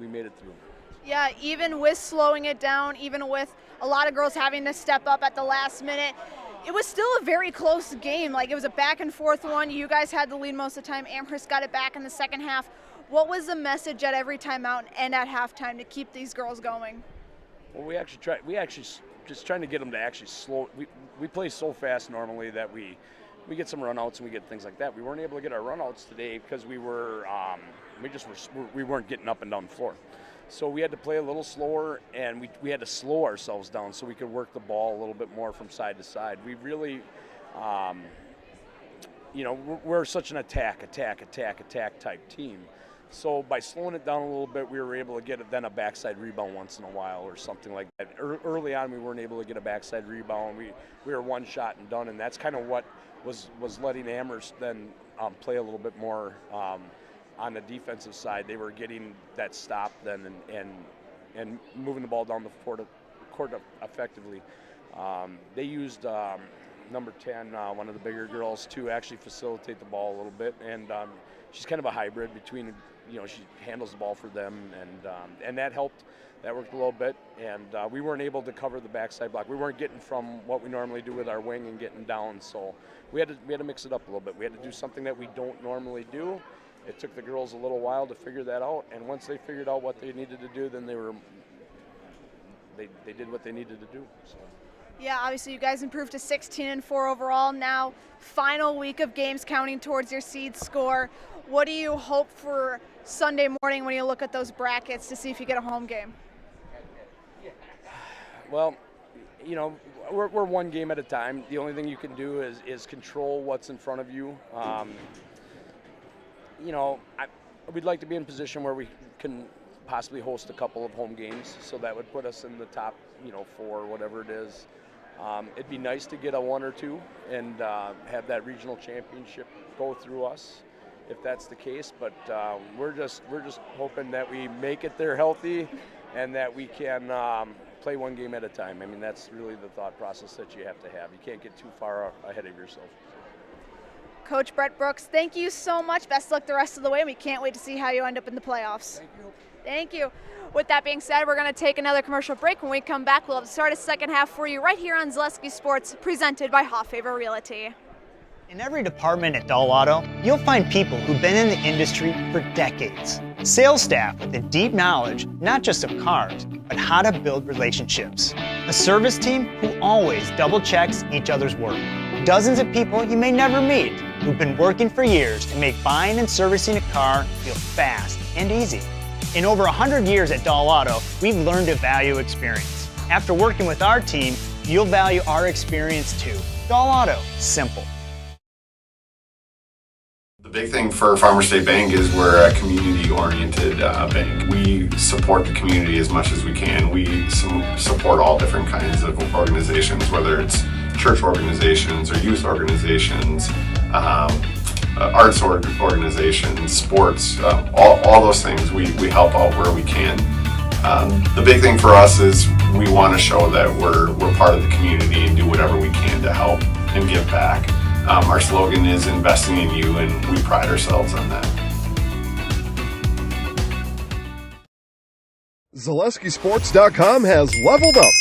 made it through. Yeah, even with slowing it down, even with a lot of girls having to step up at the last minute, it was still a very close game. Like, it was a back and forth one. You guys had the lead most of the time. Amherst got it back in the second half. What was the message at every timeout and at halftime to keep these girls going? Well, we actually just trying to get them to actually slow. We play so fast normally that we get some runouts and we get things like that. We weren't able to get our runouts today because we weren't getting up and down the floor. So we had to play a little slower, and we had to slow ourselves down so we could work the ball a little bit more from side to side. We really, you know, we're such an attack type team. So by slowing it down a little bit, we were able to get then a backside rebound once in a while or something like that. Early on, we weren't able to get a backside rebound. We were one shot and done, and that's kind of what was letting Amherst then play a little bit more on the defensive side. They were getting that stop then and moving the ball down the court effectively. They used number 10, one of the bigger girls, to actually facilitate the ball a little bit, and she's kind of a hybrid between, you know, she handles the ball for them, and that helped. That worked a little bit, and we weren't able to cover the backside block. We weren't getting from what we normally do with our wing and getting down, so we had to mix it up a little bit. We had to do something that we don't normally do. It took the girls a little while to figure that out, and once they figured out what they needed to do, then they did what they needed to do. So. Yeah, obviously you guys improved to 16-4 overall. Now, final week of games counting towards your seed score. What do you hope for Sunday morning when you look at those brackets to see if you get a home game? Well, you know, we're one game at a time. The only thing you can do is control what's in front of you. You know, we'd like to be in a position where we can possibly host a couple of home games, so that would put us in the top, you know, 4, whatever it is. It'd be nice to get a 1 or 2 and have that regional championship go through us, if that's the case. But we're just hoping that we make it there healthy, and that we can play one game at a time. I mean, that's really the thought process that you have to have. You can't get too far ahead of yourself. Coach Brett Brooks, thank you so much. Best luck the rest of the way. We can't wait to see how you end up in the playoffs. Thank you. Thank you. With that being said, we're going to take another commercial break. When we come back, we'll have to start a second half for you right here on Zaleski Sports, presented by Hoffavor Realty. In every department at Dull Auto, you'll find people who've been in the industry for decades. Sales staff with a deep knowledge, not just of cars, but how to build relationships. A service team who always double checks each other's work. Dozens of people you may never meet who've been working for years to make buying and servicing a car feel fast and easy. In over 100 years at Dull Auto, we've learned to value experience. After working with our team, you'll value our experience too. Dull Auto, simple. The big thing for Farmers State Bank is we're a community-oriented bank. We support the community as much as we can. We support all different kinds of organizations, whether it's church organizations or youth organizations, arts organizations, sports, all those things. We help out where we can. The big thing for us is we want to show that we're part of the community and do whatever we can to help and give back. Our slogan is investing in you, and we pride ourselves on that. ZaleskiSports.com has leveled up.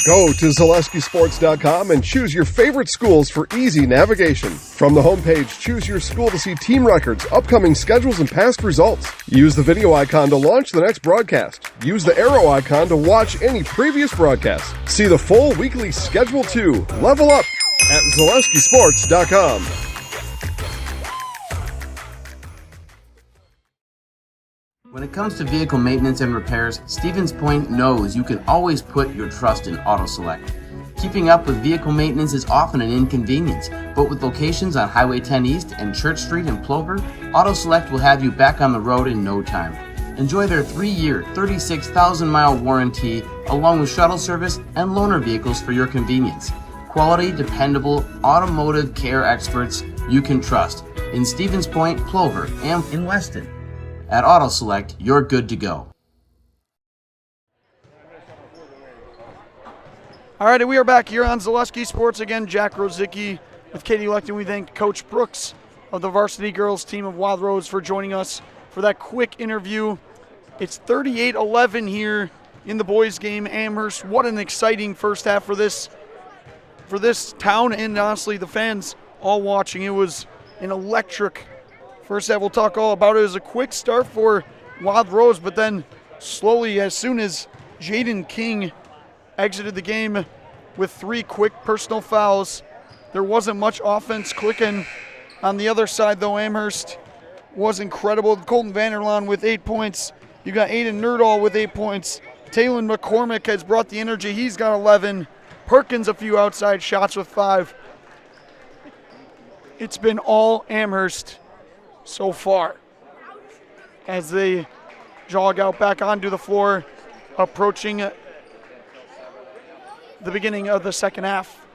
Go to ZaleskiSports.com and choose your favorite schools for easy navigation. From the homepage, choose your school to see team records, upcoming schedules, and past results. Use the video icon to launch the next broadcast. Use the arrow icon to watch any previous broadcast. See the full weekly schedule too. Level up at ZaleskiSports.com. When it comes to vehicle maintenance and repairs, Stevens Point knows you can always put your trust in AutoSelect. Keeping up with vehicle maintenance is often an inconvenience, but with locations on Highway 10 East and Church Street in Plover, AutoSelect will have you back on the road in no time. Enjoy their 3-year, 36,000-mile warranty, along with shuttle service and loaner vehicles for your convenience. Quality, dependable, automotive care experts you can trust in Stevens Point, Plover, and in Weston. At AutoSelect, you're good to go. All right, and we are back here on Zaleski Sports again. Jack Rosicki with Katie Lecton. We thank Coach Brooks of the varsity girls team of Wild Rose for joining us for that quick interview. It's 38-11 here in the boys' game. Amherst, what an exciting first half for this town and honestly the fans all watching. It was an electric first half. We'll talk all about it. It was a quick start for Wild Rose, but then slowly, as soon as Jaden King exited the game with 3 quick personal fouls, there wasn't much offense clicking. On the other side, though, Amherst was incredible. Colton Vanderlaan with 8 points. You got Aiden Nerdahl with 8 points. Taylon McCormick has brought the energy. He's got 11. Perkins a few outside shots with 5. It's been all Amherst so far as they jog out back onto the floor, approaching the beginning of the second half.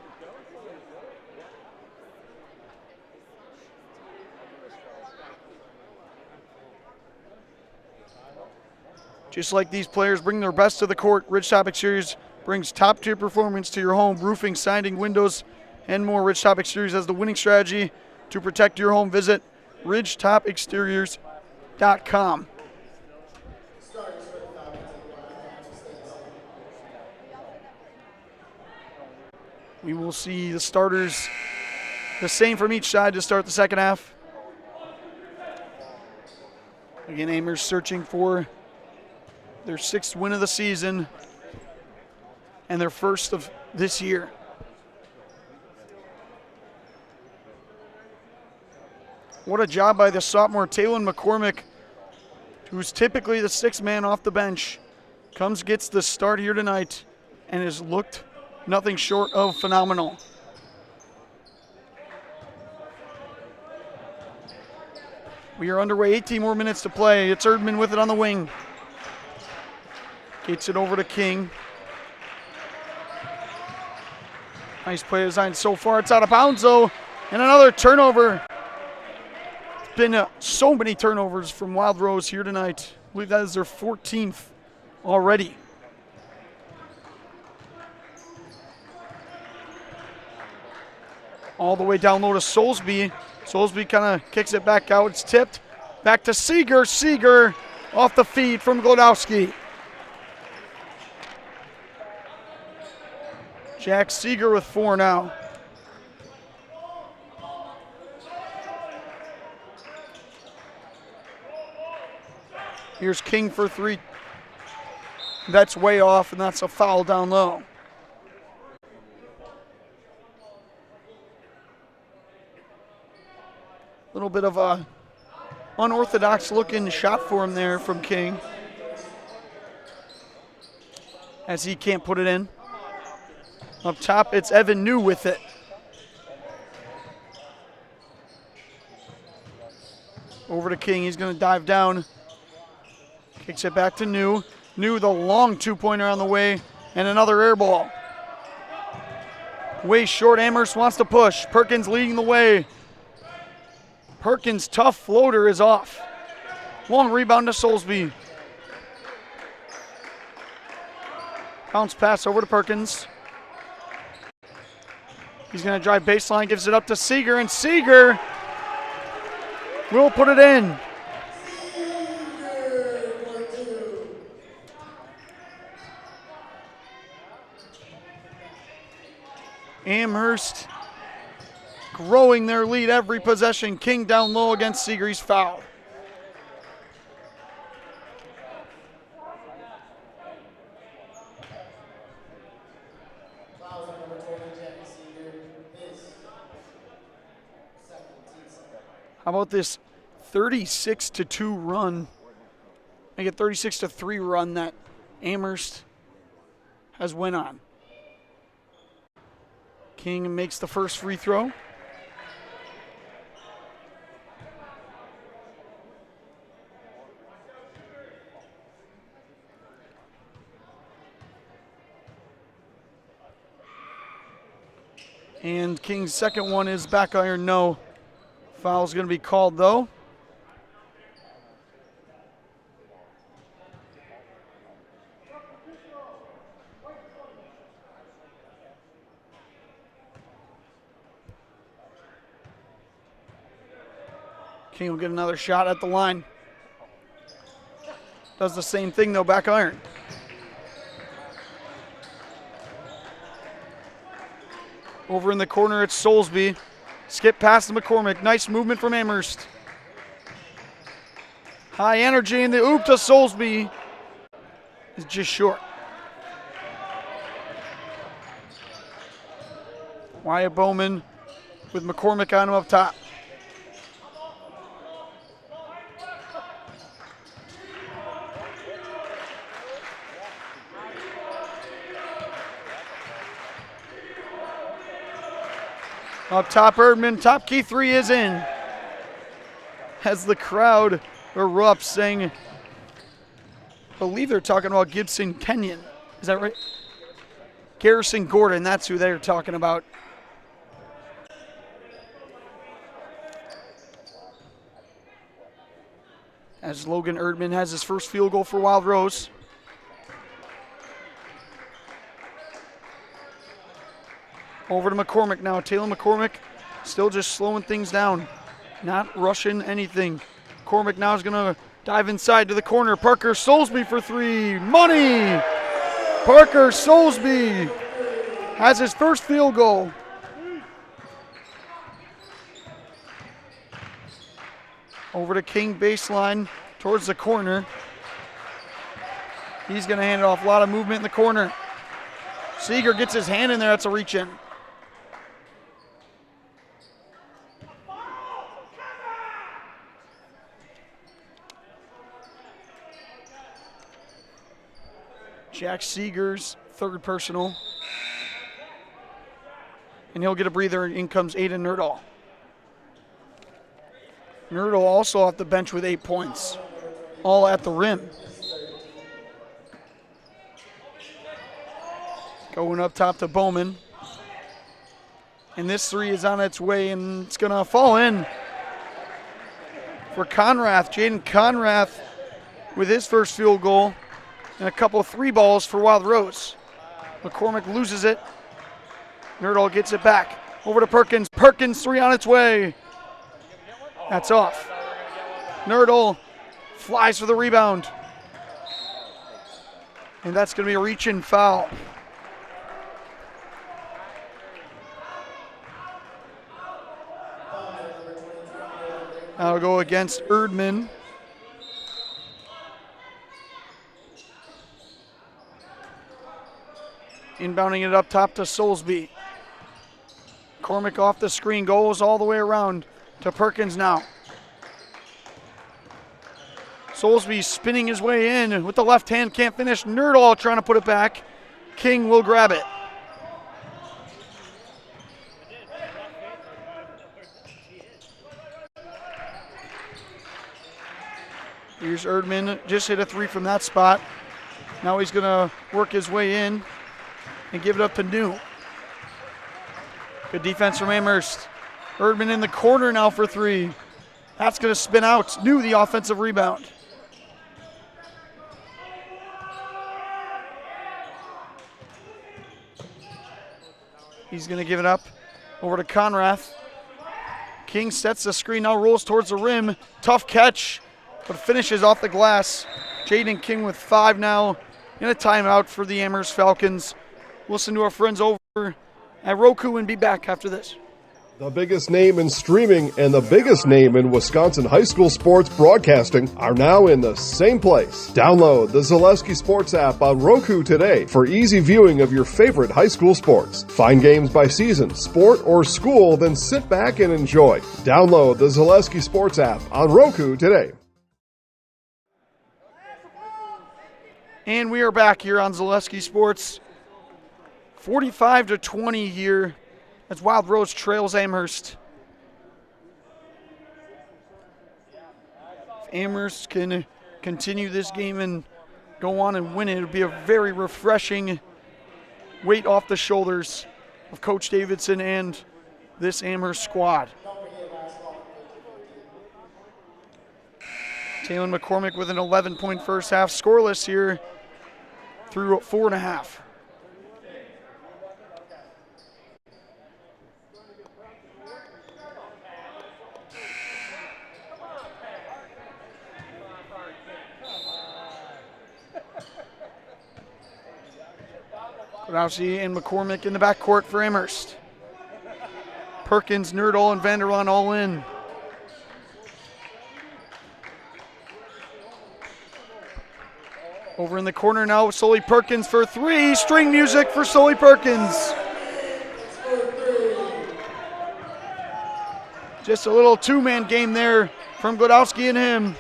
Just like these players bring their best to the court, Ridgetop Exteriors brings top-tier performance to your home. Roofing, siding, windows, and more. Ridgetop Exteriors has the winning strategy to protect your home. Visit ridgetopexteriors.com. We will see the starters the same from each side to start the second half. Again, Amherst searching for their 6th win of the season and their first of this year. What a job by the sophomore Taylon McCormick, who's typically the 6th man off the bench, gets the start here tonight and has looked nothing short of phenomenal. We are underway, 18 more minutes to play. It's Erdman with it on the wing. Gets it over to King. Nice play design so far. It's out of bounds though, and another turnover. It's been so many turnovers from Wild Rose here tonight. I believe that is their 14th already. All the way down low to Soulsby. Soulsby kind of kicks it back out. It's tipped. Back to Seeger. Seeger off the feed from Glodowski. Jack Seeger with 4 now. Here's King for 3. That's way off, and that's a foul down low. Little bit of a unorthodox looking shot for him there from King, as he can't put it in. Up top, it's Evan New with it. Over to King, he's gonna dive down. Kicks it back to New. New, the long 2-pointer on the way, and another air ball. Way short, Amherst wants to push. Perkins leading the way. Perkins' tough floater is off. Long rebound to Soulsby. Bounce pass over to Perkins. He's going to drive baseline, gives it up to Seeger, and Seeger will put it in. Amherst growing their lead every possession. King down low against Seeger. He's fouled. How about this 36-2 run? Make it 36-3 run that Amherst has went on. King makes the first free throw. And King's second one is back iron, no. Foul's going to be called, though. King will get another shot at the line. Does the same thing, though, back iron. Over in the corner, it's Soulsby. Skip past to McCormick. Nice movement from Amherst. High energy in the oop to Soulsby. Is just short. Wyatt Bowman with McCormick on him up top. Up top, Erdman. Top key 3 is in. As the crowd erupts, saying, I believe they're talking about Gibson Kenyon. Is that right? Garrison Gordon, that's who they're talking about. As Logan Erdman has his first field goal for Wild Rose. Over to McCormick now. Taylor McCormick still just slowing things down. Not rushing anything. McCormick now is going to dive inside to the corner. Parker Soulsby for 3. Money! Parker Soulsby has his first field goal. Over to King baseline towards the corner. He's going to hand it off. A lot of movement in the corner. Seeger gets his hand in there. That's a reach in. Jack Seeger's third personal. And he'll get a breather. In comes Aiden Nerdahl. Nerdahl also off the bench with 8 points. All at the rim. Going up top to Bowman. And this 3 is on its way, and it's going to fall in for Conrath. Jaden Conrath with his first field goal. And a couple of 3 balls for Wild Rose. McCormick loses it. Nerdahl gets it back. Over to Perkins. Perkins, 3 on its way. That's off. Nerdle flies for the rebound. And that's going to be a reach-in foul. That'll go against Erdman. Inbounding it up top to Soulsby. Cormick off the screen, goes all the way around to Perkins now. Soulsby spinning his way in with the left hand, can't finish. Nerdall trying to put it back. King will grab it. Here's Erdman, just hit a 3 from that spot. Now he's gonna work his way in and give it up to New. Good defense from Amherst. Erdman in the corner now for 3. That's gonna spin out. New the offensive rebound. He's gonna give it up over to Conrath. King sets the screen, now rolls towards the rim. Tough catch, but finishes off the glass. Jaden King with 5 now, and a timeout for the Amherst Falcons. Listen to our friends over at Roku and be back after this. The biggest name in streaming and the biggest name in Wisconsin high school sports broadcasting are now in the same place. Download the Zaleski Sports app on Roku today for easy viewing of your favorite high school sports. Find games by season, sport, or school, then sit back and enjoy. Download the Zaleski Sports app on Roku today. And we are back here on Zaleski Sports. 45-20 here. As Wild Rose trails Amherst. If Amherst can continue this game and go on and win it, it'll be a very refreshing weight off the shoulders of Coach Davidson and this Amherst squad. Taylor McCormick with an 11-point first half, scoreless here through 4.5. Rousey and McCormick in the backcourt for Amherst. Perkins, Nerdall, and Vanderlaan all in. Over in the corner now, Sully Perkins for 3. String music for Sully Perkins. Just a little 2-man game there from Glodowski and him.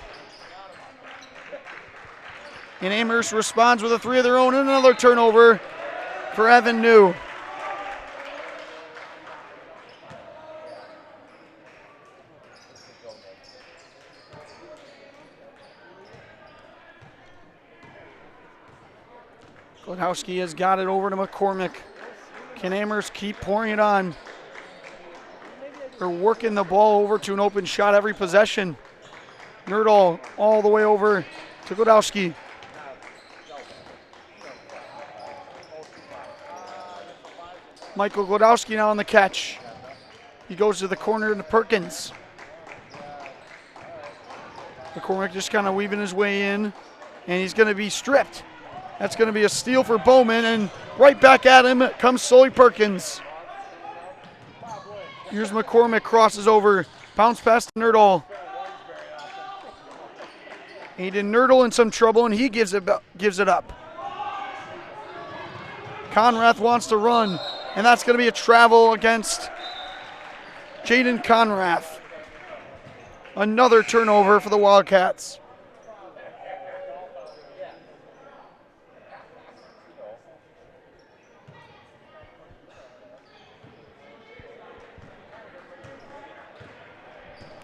And Amherst responds with a 3 of their own and another turnover for Evan New. Glodowski has got it over to McCormick. Can Amherst keep pouring it on? They're working the ball over to an open shot every possession. Nerdall all the way over to Glodowski. Michael Glodowski now on the catch. He goes to the corner to Perkins. McCormick just kind of weaving his way in, and he's going to be stripped. That's going to be a steal for Bowman, and right back at him comes Sully Perkins. Here's McCormick, crosses over, bounce pass to Nerdall. Aiden Nerdall in some trouble, and he gives it up. Conrath wants to run, and that's going to be a travel against Jaden Conrath. Another turnover for the Wildcats.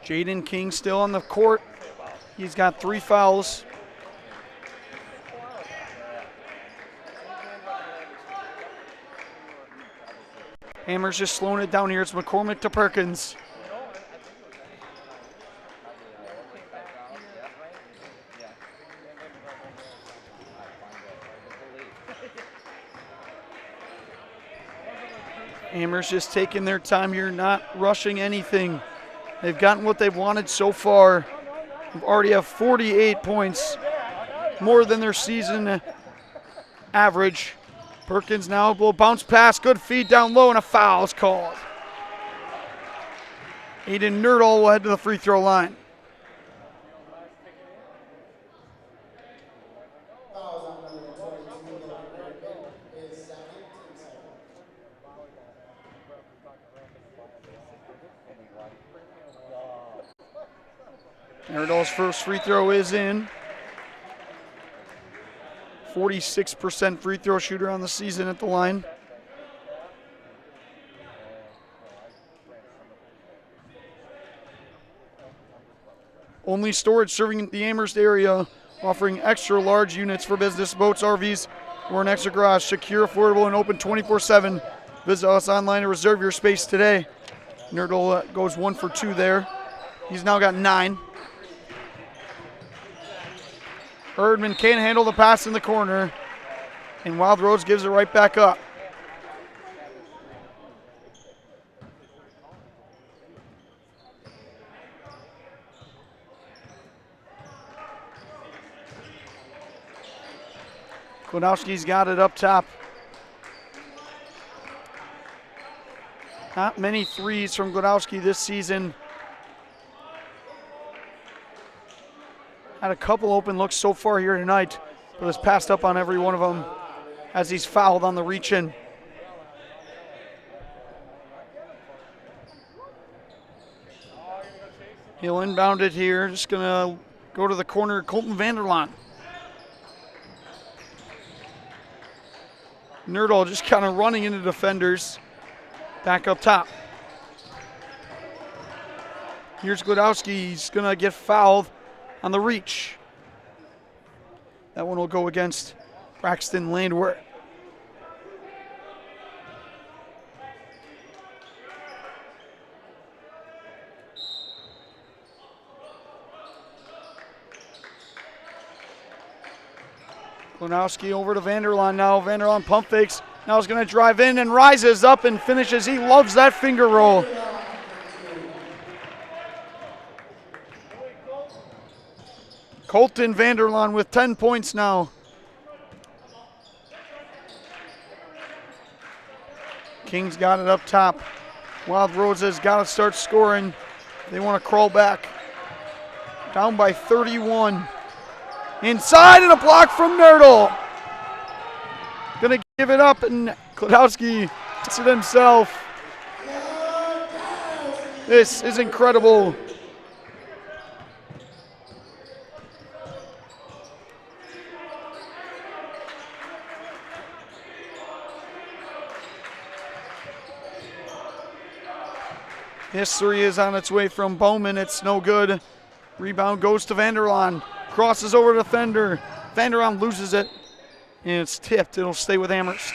Jaden King still on the court. He's got 3 fouls. Amherst just slowing it down here. It's McCormick to Perkins. Amherst just taking their time here, not rushing anything. They've gotten what they've wanted so far. They already have 48 points, more than their season average. Perkins now will bounce pass, good feed down low, and a foul is called. Aiden Nerdall will head to the free throw line. Nerdall's first free throw is in. 46% free throw shooter on the season at the line. Only storage serving the Amherst area, offering extra large units for business, boats, RVs, or an extra garage. Secure, affordable, and open 24/7. Visit us online and reserve your space today. Nerdall goes 1 for 2 there. He's now got 9. Erdman can't handle the pass in the corner, and Wild Rose gives it right back up. Klodowski's got it up top. Not many threes from Klodowski this season. Had a couple open looks so far here tonight, but has passed up on every one of them as he's fouled on the reach in. He'll inbound it here. Just gonna go to the corner, Colton Vanderlaan. Nerdall just kind of running into defenders. Back up top. Here's Klodowski. He's gonna get fouled on the reach. That one will go against Braxton Landwehr. Klodowski over to Vanderlaan now. Vanderlaan pump fakes. Now he's going to drive in and rises up and finishes. He loves that finger roll. Colton Vanderlaan with 10 points now. Kings got it up top. Wild Roses got to start scoring. They want to crawl back. Down by 31. Inside and a block from Nerdall. Gonna give it up and Klodowski gets it himself. This is incredible. History is on its way from Bowman. It's no good. Rebound goes to Vanderlaan. Crosses over to Fender. Vanderlaan loses it. And it's tipped. It'll stay with Amherst.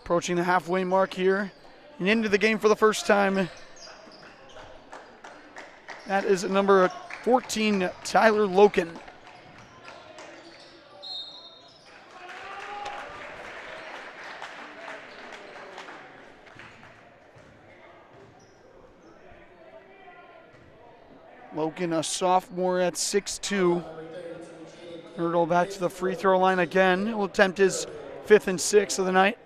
Approaching the halfway mark here and into the game for the first time. That is number 14, Tyler Loken. Loken, a sophomore at 6'2". Nerdall back to the free throw line again. He'll attempt his 5th and 6th of the night.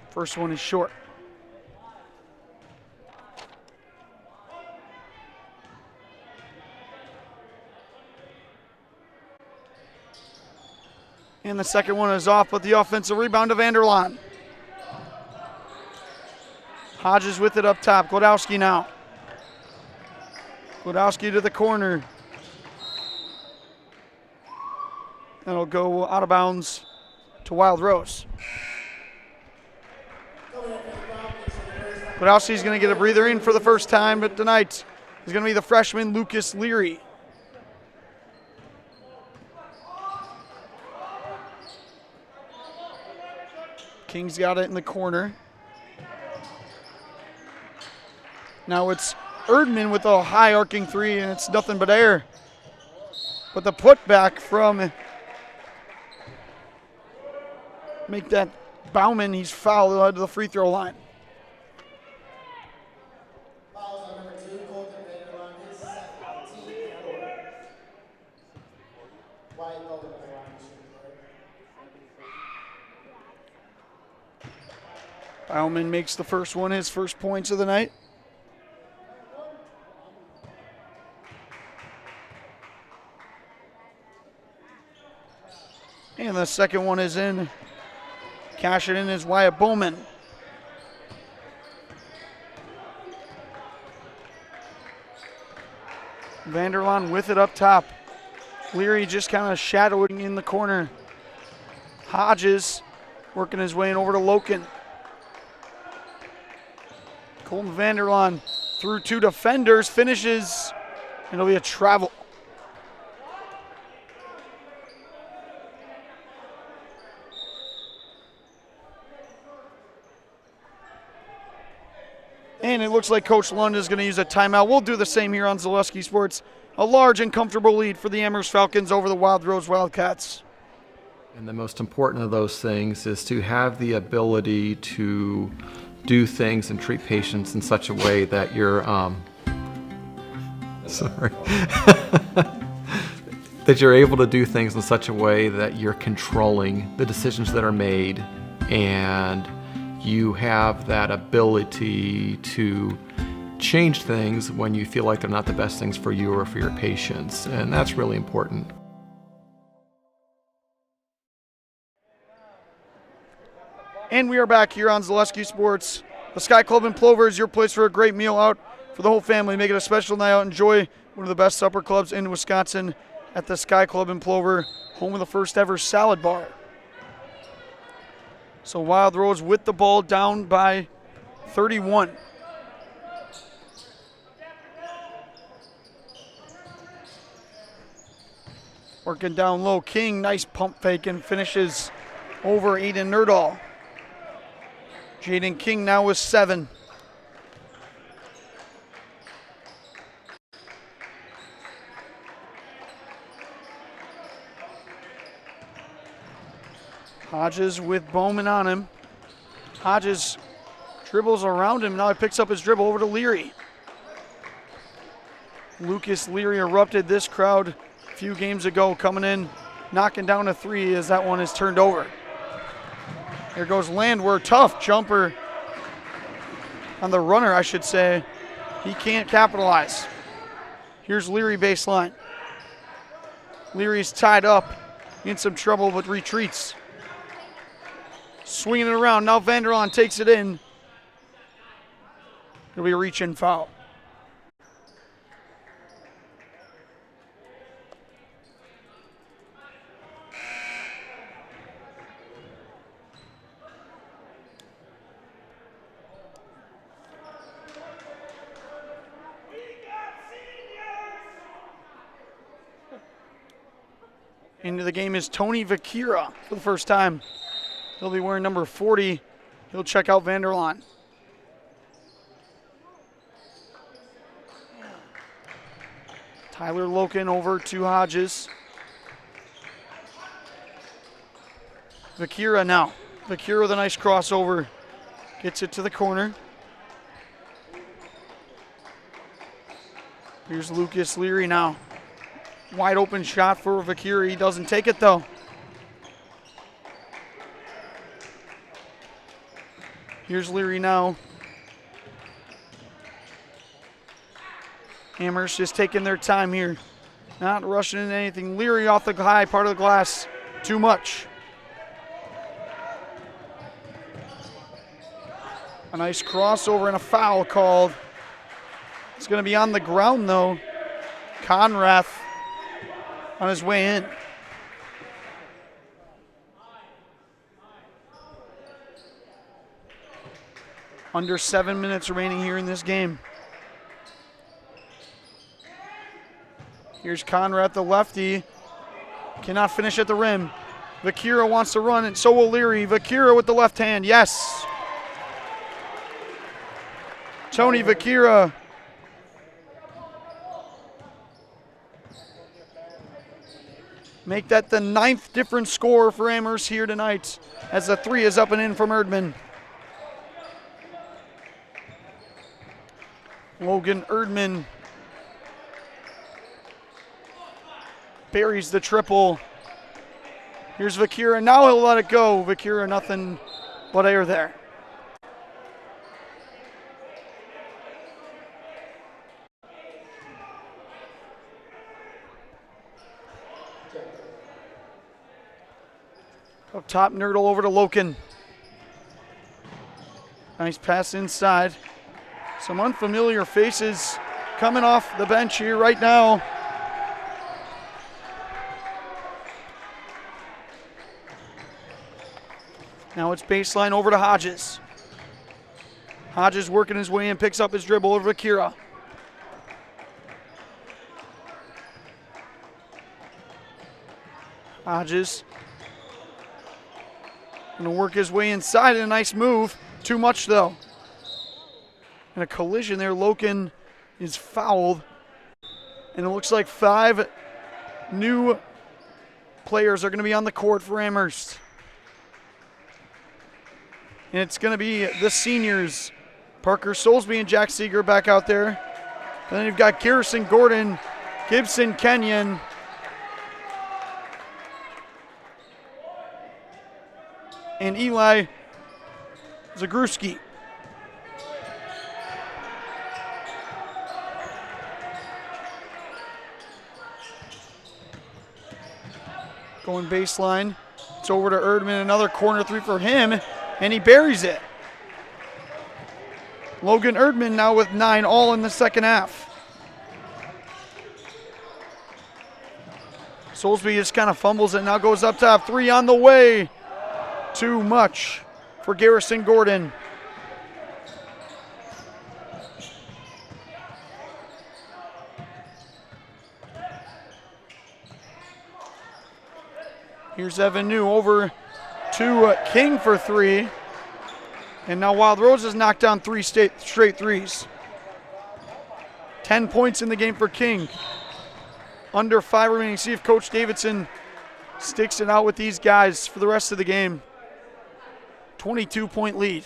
First one is short. And the second one is off, but the offensive rebound to Vanderlaan. Hodges with it up top. Klodowski now. Klodowski to the corner. That'll go out of bounds to Wild Rose. Klodowski's going to get a breather in for the first time, but tonight is going to be the freshman Lucas Leary. King's got it in the corner. Now it's Erdman with a high arcing three, and it's nothing but air. But the putback from, make that Bauman, he's fouled, he'll head to the free throw line. Bauman makes the first one, his first points of the night. And the second one is in. Cash it in is Wyatt Bowman. Vanderlaan with it up top. Leary just kind of shadowing in the corner. Hodges working his way in over to Loken. Colton Vanderlaan through two defenders, finishes, and it'll be a travel. And it looks like Coach Lund is going to use a timeout. We'll do the same here on Zaleski Sports. A large and comfortable lead for the Amherst Falcons over the Wild Rose Wildcats. And the most important of those things is to have the ability to do things and treat patients in such a way that you're, that you're able to do things in such a way that you're controlling the decisions that are made, and you have that ability to change things when you feel like they're not the best things for you or for your patients, and that's really important. And we are back here on Zaleski Sports. The Sky Club in Plover is your place for a great meal out for the whole family. Make it a special night out. Enjoy one of the best supper clubs in Wisconsin at the Sky Club in Plover, home of the first ever salad bar. So Wild Rose with the ball, down by 31. Working down low, King, nice pump fake and finishes over Aiden Nerdahl. Jaden King now with 7. Hodges with Bowman on him. Hodges dribbles around him. Now he picks up his dribble over to Leary. Lucas Leary erupted this crowd a few games ago, coming in, knocking down a three as that one is turned over. There goes Landwehr, tough jumper on the runner, I should say. He can't capitalize. Here's Leary baseline. Leary's tied up, in some trouble but retreats. Swinging it around, now Vanderlaan takes it in. It'll be a reach-in foul. Into the game is Tony Vakira for the first time. He'll be wearing number 40. He'll check out Vanderlaan. Tyler Loken over to Hodges. Vakira now. Vakira with a nice crossover. Gets it to the corner. Here's Lucas Leary now. Wide open shot for Vakira. He doesn't take it though. Here's Leary now. Amherst just taking their time here. Not rushing into anything. Leary off the high part of the glass. Too much. A nice crossover and a foul called. It's going to be on the ground though. Conrath on his way in. Under 7 minutes remaining here in this game. Here's Conrad, the lefty. Cannot finish at the rim. Vakira wants to run, and so will Leary. Vakira with the left hand, yes. Tony Vakira. Make that the 9th different score for Amherst here tonight as the 3 is up and in from Erdman. Logan Erdman buries the triple. Here's Vakira. Now he'll let it go. Vakira, nothing but air there. Up top, Nerdle over to Loken. Nice pass inside. Some unfamiliar faces coming off the bench here right now. Now it's baseline over to Hodges. Hodges working his way in, picks up his dribble over to Kira. Hodges gonna work his way inside, and a nice move. Too much though. And a collision there. Loken is fouled. And it looks like 5 new players are gonna be on the court for Amherst. And it's going to be the seniors, Parker Soulsby and Jack Seeger back out there. And then you've got Garrison Gordon, Gibson Kenyon, and Eli Zagruski. Going baseline. It's over to Erdman, another corner 3 for him. And he buries it. Logan Erdman now with 9, all in the second half. Soulsby just kind of fumbles it, now goes up top. 3 on the way. Too much for Garrison Gordon. Here's Evan New over to King for 3. And now Wild Roses knocked down 3 straight threes. 10 points in the game for King. Under 5 remaining. See if Coach Davidson sticks it out with these guys for the rest of the game. 22-point lead.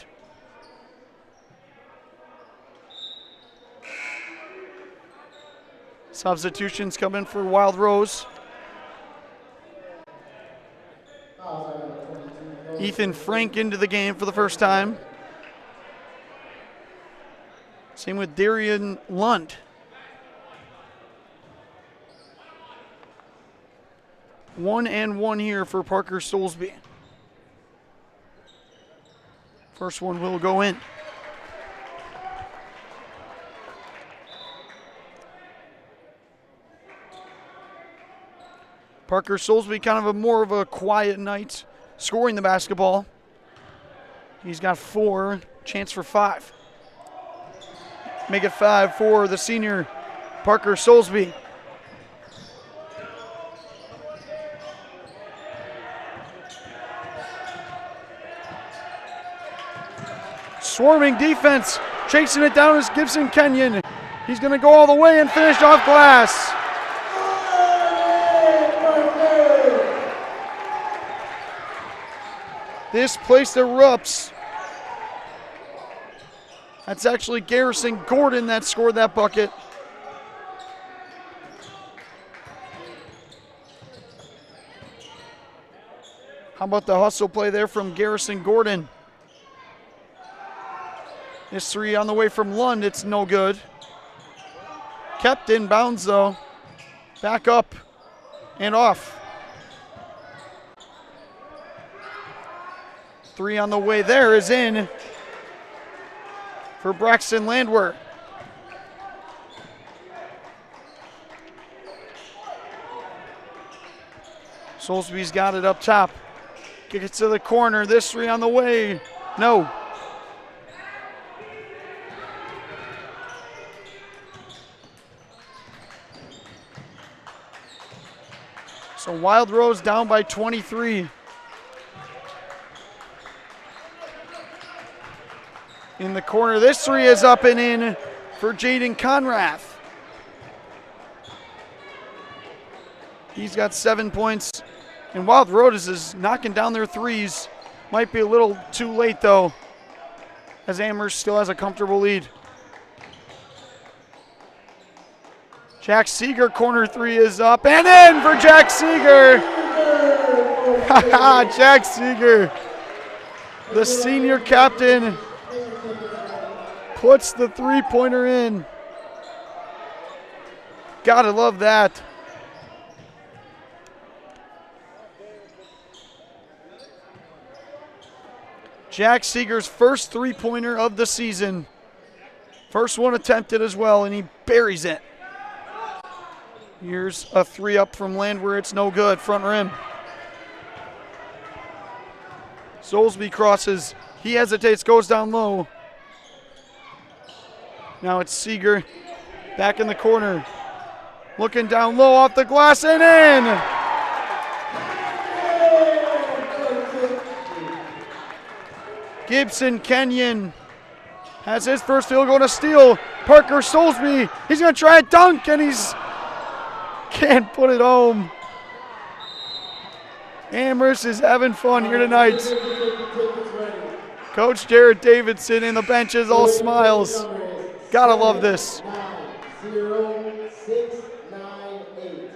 Substitutions come in for Wild Rose. Ethan Frank into the game for the first time. Same with Darian Lund. One and one here for Parker Soulsby. First one will go in. Parker Soulsby kind of more of a quiet night scoring the basketball. He's got 4, chance for 5. Make it 5 for the senior Parker Soulsby. Swarming defense, chasing it down is Gibson Kenyon. He's going to go all the way and finish off glass. This place erupts. That's actually Garrison Gordon that scored that bucket. How about the hustle play there from Garrison Gordon? This 3 on the way from Lund, it's no good. Kept in bounds though. Back up and off. 3 on the way there is in for Braxton Landwehr. Soulsby's got it up top. Kick it to the corner. This 3 on the way. No. So Wild Rose down by 23. In the corner, this three is up and in for Jaden Conrath. He's got 7 points. And Wild Roses is knocking down their threes. Might be a little too late, though, as Amherst still has a comfortable lead. Jack Seeger, corner three is up and in for Jack Seeger. Jack Seeger, the senior captain, puts the three-pointer in. Gotta love that. Jack Seeger's first three-pointer of the season. First one attempted as well, and he buries it. Here's a three up from Landwehr. It's no good. Front rim. Soulsby crosses. He hesitates, goes down low. Now it's Seeger back in the corner. Looking down low off the glass and in. Gibson Kenyon has his first field goal to steal. Parker Soulsby, he's going to try a dunk, and he's can't put it home. Amherst is having fun here tonight. Coach Jared Davidson in the benches, all smiles. Gotta love this. 9-0-6-9-8.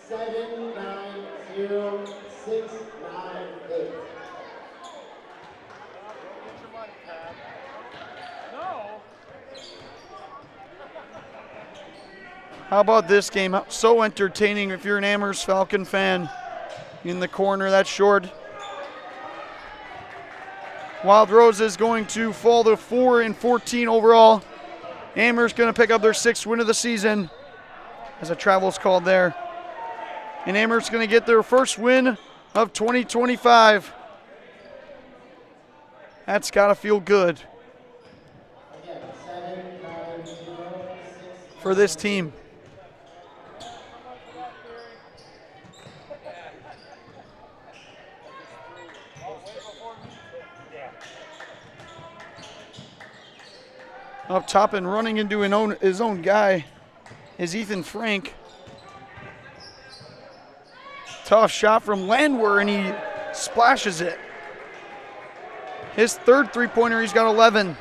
7-9-0-6-9-8. How about this game? So entertaining if you're an Amherst Falcon fan. In the corner, that's short. Wild Roses going to fall to 4-14 overall. Amherst going to pick up their 6th win of the season, as a travel's called there. And Amherst going to get their first win of 2025. That's got to feel good for this team. Up top and running into his own guy is Ethan Frank. Tough shot from Landwehr, and he splashes it. His third three-pointer, he's got 11.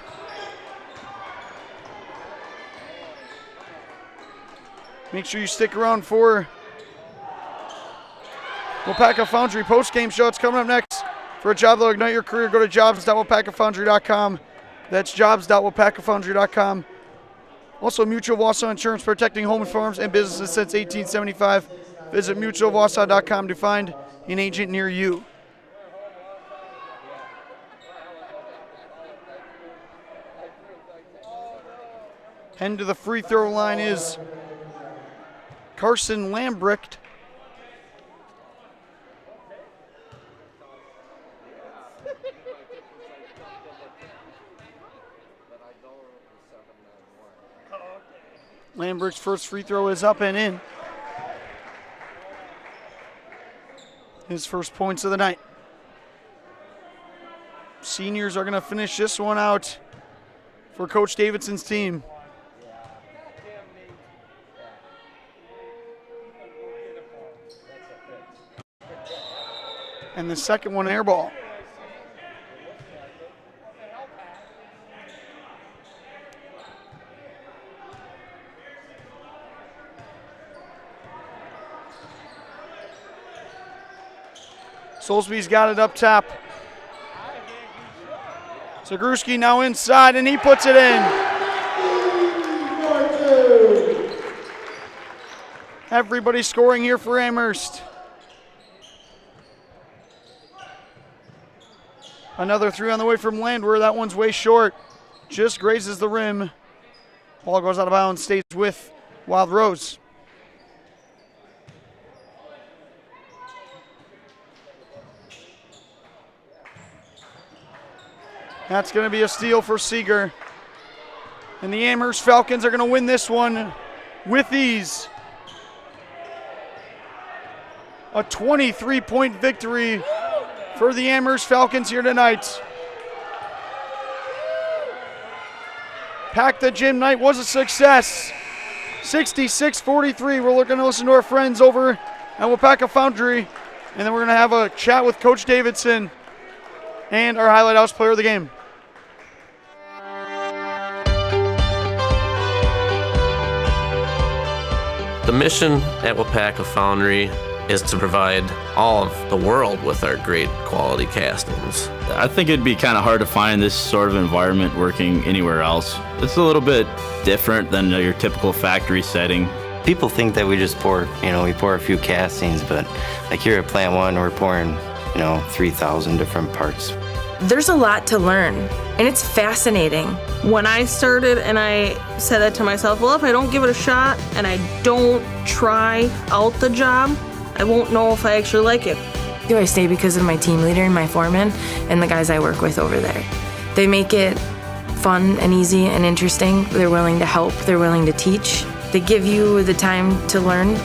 Make sure you stick around for WIAA Foundry post-game show. It's coming up next. For a job that will ignite your career, go to jobs.wiaafoundry.com. That's jobs.wiaafoundry.com. Also, Mutual Wausau Insurance, protecting home and farms and businesses since 1875. Visit mutualwausau.com to find an agent near you. Heading to the free throw line is Carson Lambrecht. Lambrecht's first free throw is up and in. His first points of the night. Seniors are going to finish this one out for Coach Davidson's team. And the second one, air ball. Soulsby's got it up top. Zagruski now inside, and he puts it in. Everybody scoring here for Amherst. Another three on the way from Landwehr. That one's way short. Just grazes the rim. Ball goes out of bounds, stays with Wild Rose. That's going to be a steal for Seeger. And the Amherst Falcons are going to win this one with ease. A 23-point victory for the Amherst Falcons here tonight. Pack the Gym night was a success. 66-43. We're looking to listen to our friends over at WIAA Foundry, and then we're going to have a chat with Coach Davidson and our Highlight House player of the game. The mission at WIAA Foundry is to provide all of the world with our great quality castings. I think it'd be kind of hard to find this sort of environment working anywhere else. It's a little bit different than your typical factory setting. People think that we just pour, we pour a few castings, but like here at Plant 1, we're pouring, 3,000 different parts. There's a lot to learn, and it's fascinating. When I started and I said that to myself, well, if I don't give it a shot and I don't try out the job, I won't know if I actually like it. I stay because of my team leader and my foreman and the guys I work with over there. They make it fun and easy and interesting. They're willing to help, they're willing to teach. They give you the time to learn.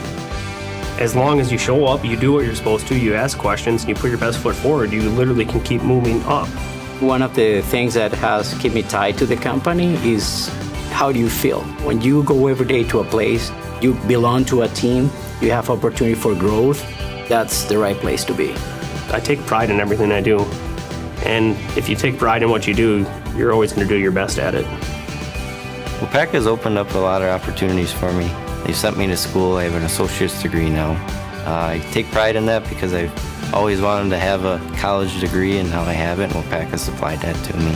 As long as you show up, you do what you're supposed to, you ask questions, and you put your best foot forward, you literally can keep moving up. One of the things that has kept me tied to the company is how do you feel? When you go every day to a place, you belong to a team, you have opportunity for growth, that's the right place to be. I take pride in everything I do. And if you take pride in what you do, you're always going to do your best at it. WIAA has opened up a lot of opportunities for me. They sent me to school. I have an associate's degree now. I take pride in that because I've always wanted to have a college degree, and now I have it, and WIAA has supplied that to me.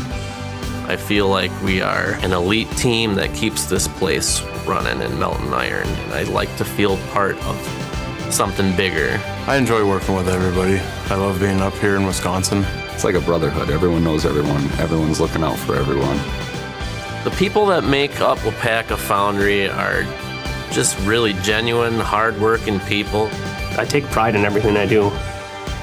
I feel like we are an elite team that keeps this place running in Melton Iron, and I like to feel part of something bigger. I enjoy working with everybody. I love being up here in Wisconsin. It's like a brotherhood. Everyone knows everyone. Everyone's looking out for everyone. The people that make up WIAA Foundry are just really genuine, hard-working people. I take pride in everything I do.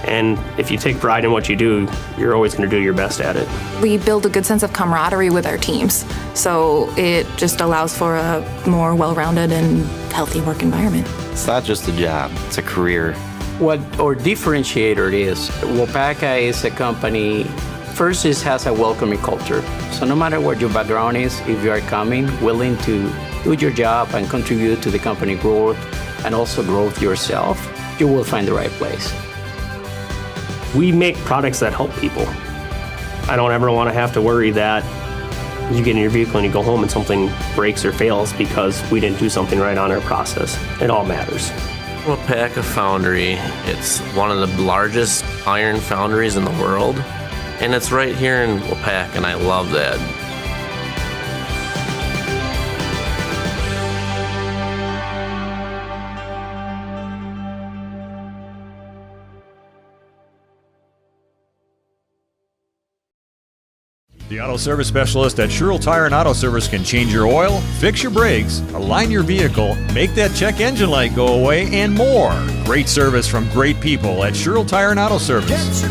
And if you take pride in what you do, you're always going to do your best at it. We build a good sense of camaraderie with our teams, so it just allows for a more well-rounded and healthy work environment. It's not just a job, it's a career. What our differentiator is, WIAA is a company, first it has a welcoming culture. So no matter what your background is, if you are coming, willing to do your job and contribute to the company growth and also growth yourself, you will find the right place. We make products that help people. I don't ever want to have to worry that you get in your vehicle and you go home and something breaks or fails because we didn't do something right on our process. It all matters. WIAA Foundry, it's one of the largest iron foundries in the world, and it's right here in WIAA, and I love that. The Auto Service Specialist at Sherrill Tire and Auto Service can change your oil, fix your brakes, align your vehicle, make that check engine light go away, and more. Great service from great people at Sherrill Tire and Auto Service.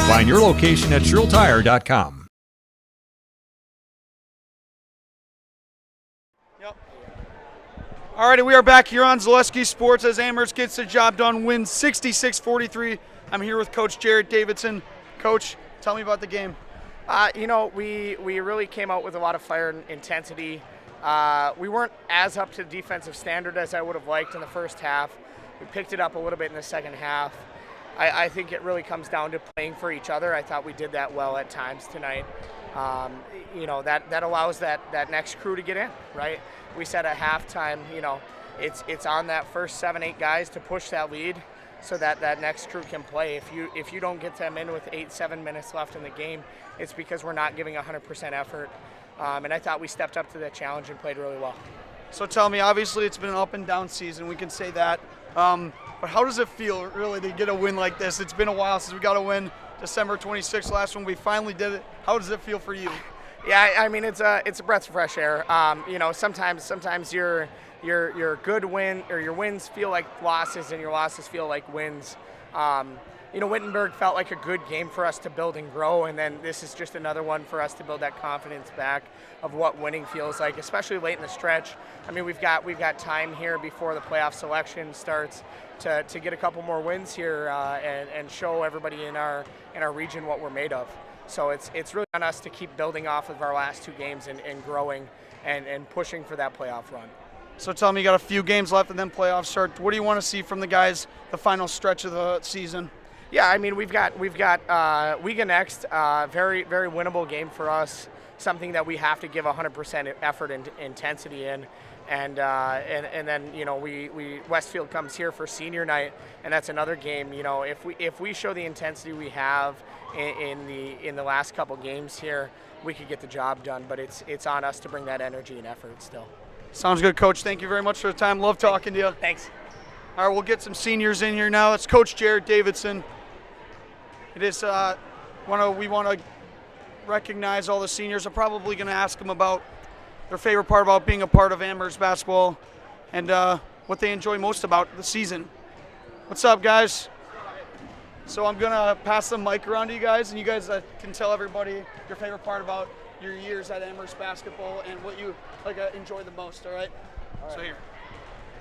Find your location at SherrillTire.com. Alrighty, we are back here on Zaleski Sports as Amherst gets the job done, wins 66-43. I'm here with Coach Jared Davidson. Coach, tell me about the game. We really came out with a lot of fire and intensity. We weren't as up to defensive standard as I would have liked in the first half. We picked it up a little bit in the second half. I think it really comes down to playing for each other. I thought we did that well at times tonight. That allows that next crew to get in, right? We said at halftime, it's on that first 7-8 guys to push that lead so that next crew can play. If you don't get them in with 8-7 minutes left in the game, it's because we're not giving 100% effort. And I thought we stepped up to that challenge and played really well. So tell me, obviously it's been an up and down season, we can say that. But how does it feel really to get a win like this? It's been a while since we got a win. December 26th, last one, we finally did it. How does it feel for you? Yeah, I mean, it's a breath of fresh air. Sometimes your good win or your wins feel like losses and your losses feel like wins. Wittenberg felt like a good game for us to build and grow, and then this is just another one for us to build that confidence back of what winning feels like, especially late in the stretch. I mean, we've got time here before the playoff selection starts to get a couple more wins here and show everybody in our region what we're made of. So it's really on us to keep building off of our last 2 games and growing and pushing for that playoff run. So tell me, you got a few games left and then playoffs start. What do you want to see from the guys the final stretch of the season? Yeah, I mean, we've got Wiga next, very winnable game for us. Something that we have to give 100% effort and intensity in, and then we Westfield comes here for senior night, and that's another game. If we show the intensity we have in the last couple games here, we could get the job done. But it's on us to bring that energy and effort still. Sounds good, Coach. Thank you very much for the time. Love talking to you. Thanks. All right, we'll get some seniors in here now. It's Coach Jared Davidson. It is we want to recognize all the seniors. I'm probably going to ask them about their favorite part about being a part of Amherst basketball and what they enjoy most about the season. What's up, guys? So I'm going to pass the mic around to you guys, and you guys can tell everybody your favorite part about your years at Amherst basketball and what you enjoy the most, all right? So here.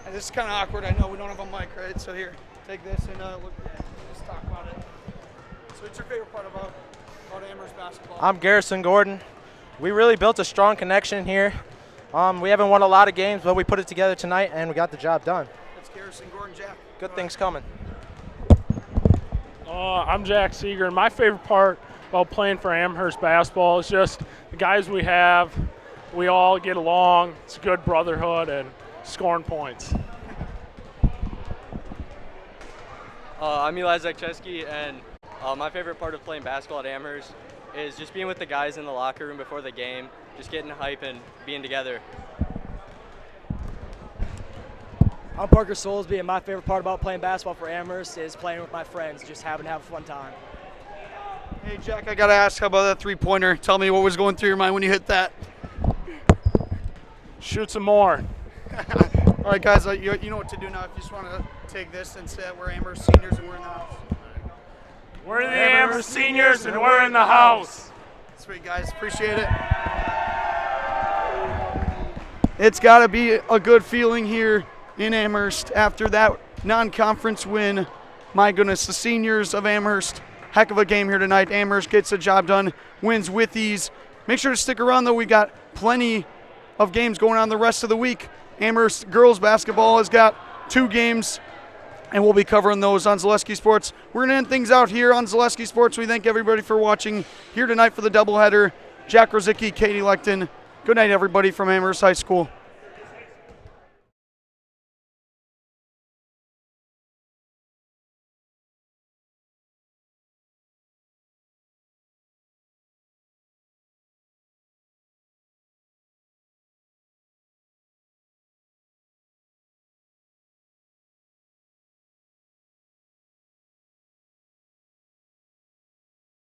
And this is kind of awkward. I know we don't have a mic, right? So here, take this and just talk about it. So what's your favorite part about Amherst basketball? I'm Garrison Gordon. We really built a strong connection here. We haven't won a lot of games, but we put it together tonight, and we got the job done. That's Garrison Gordon. Jack. Good things coming. I'm Jack Seeger, and my favorite part about playing for Amherst basketball is just the guys we have. We all get along. It's a good brotherhood and scoring points. I'm Eli Zakcheski, and my favorite part of playing basketball at Amherst is just being with the guys in the locker room before the game, just getting hype and being together. I'm Parker Soulsby, and my favorite part about playing basketball for Amherst is playing with my friends, just having to have a fun time. Hey, Jack, I got to ask, how about that three-pointer? Tell me what was going through your mind when you hit that. Shoot some more. All right, guys, you know what to do now. If you just want to take this and say that we're Amherst seniors and we're in the house. We're the Amherst seniors and we're in the house. Sweet, guys. Appreciate it. It's got to be a good feeling here in Amherst after that non-conference win. My goodness, the seniors of Amherst, heck of a game here tonight. Amherst gets the job done, wins with ease. Make sure to stick around, though. We got plenty of games going on the rest of the week. Amherst girls basketball has got 2 games, and we'll be covering those on Zaleski Sports. We're going to end things out here on Zaleski Sports. We thank everybody for watching here tonight for the doubleheader. Jack Rosicki, Katie Leckton. Good night, everybody, from Amherst High School.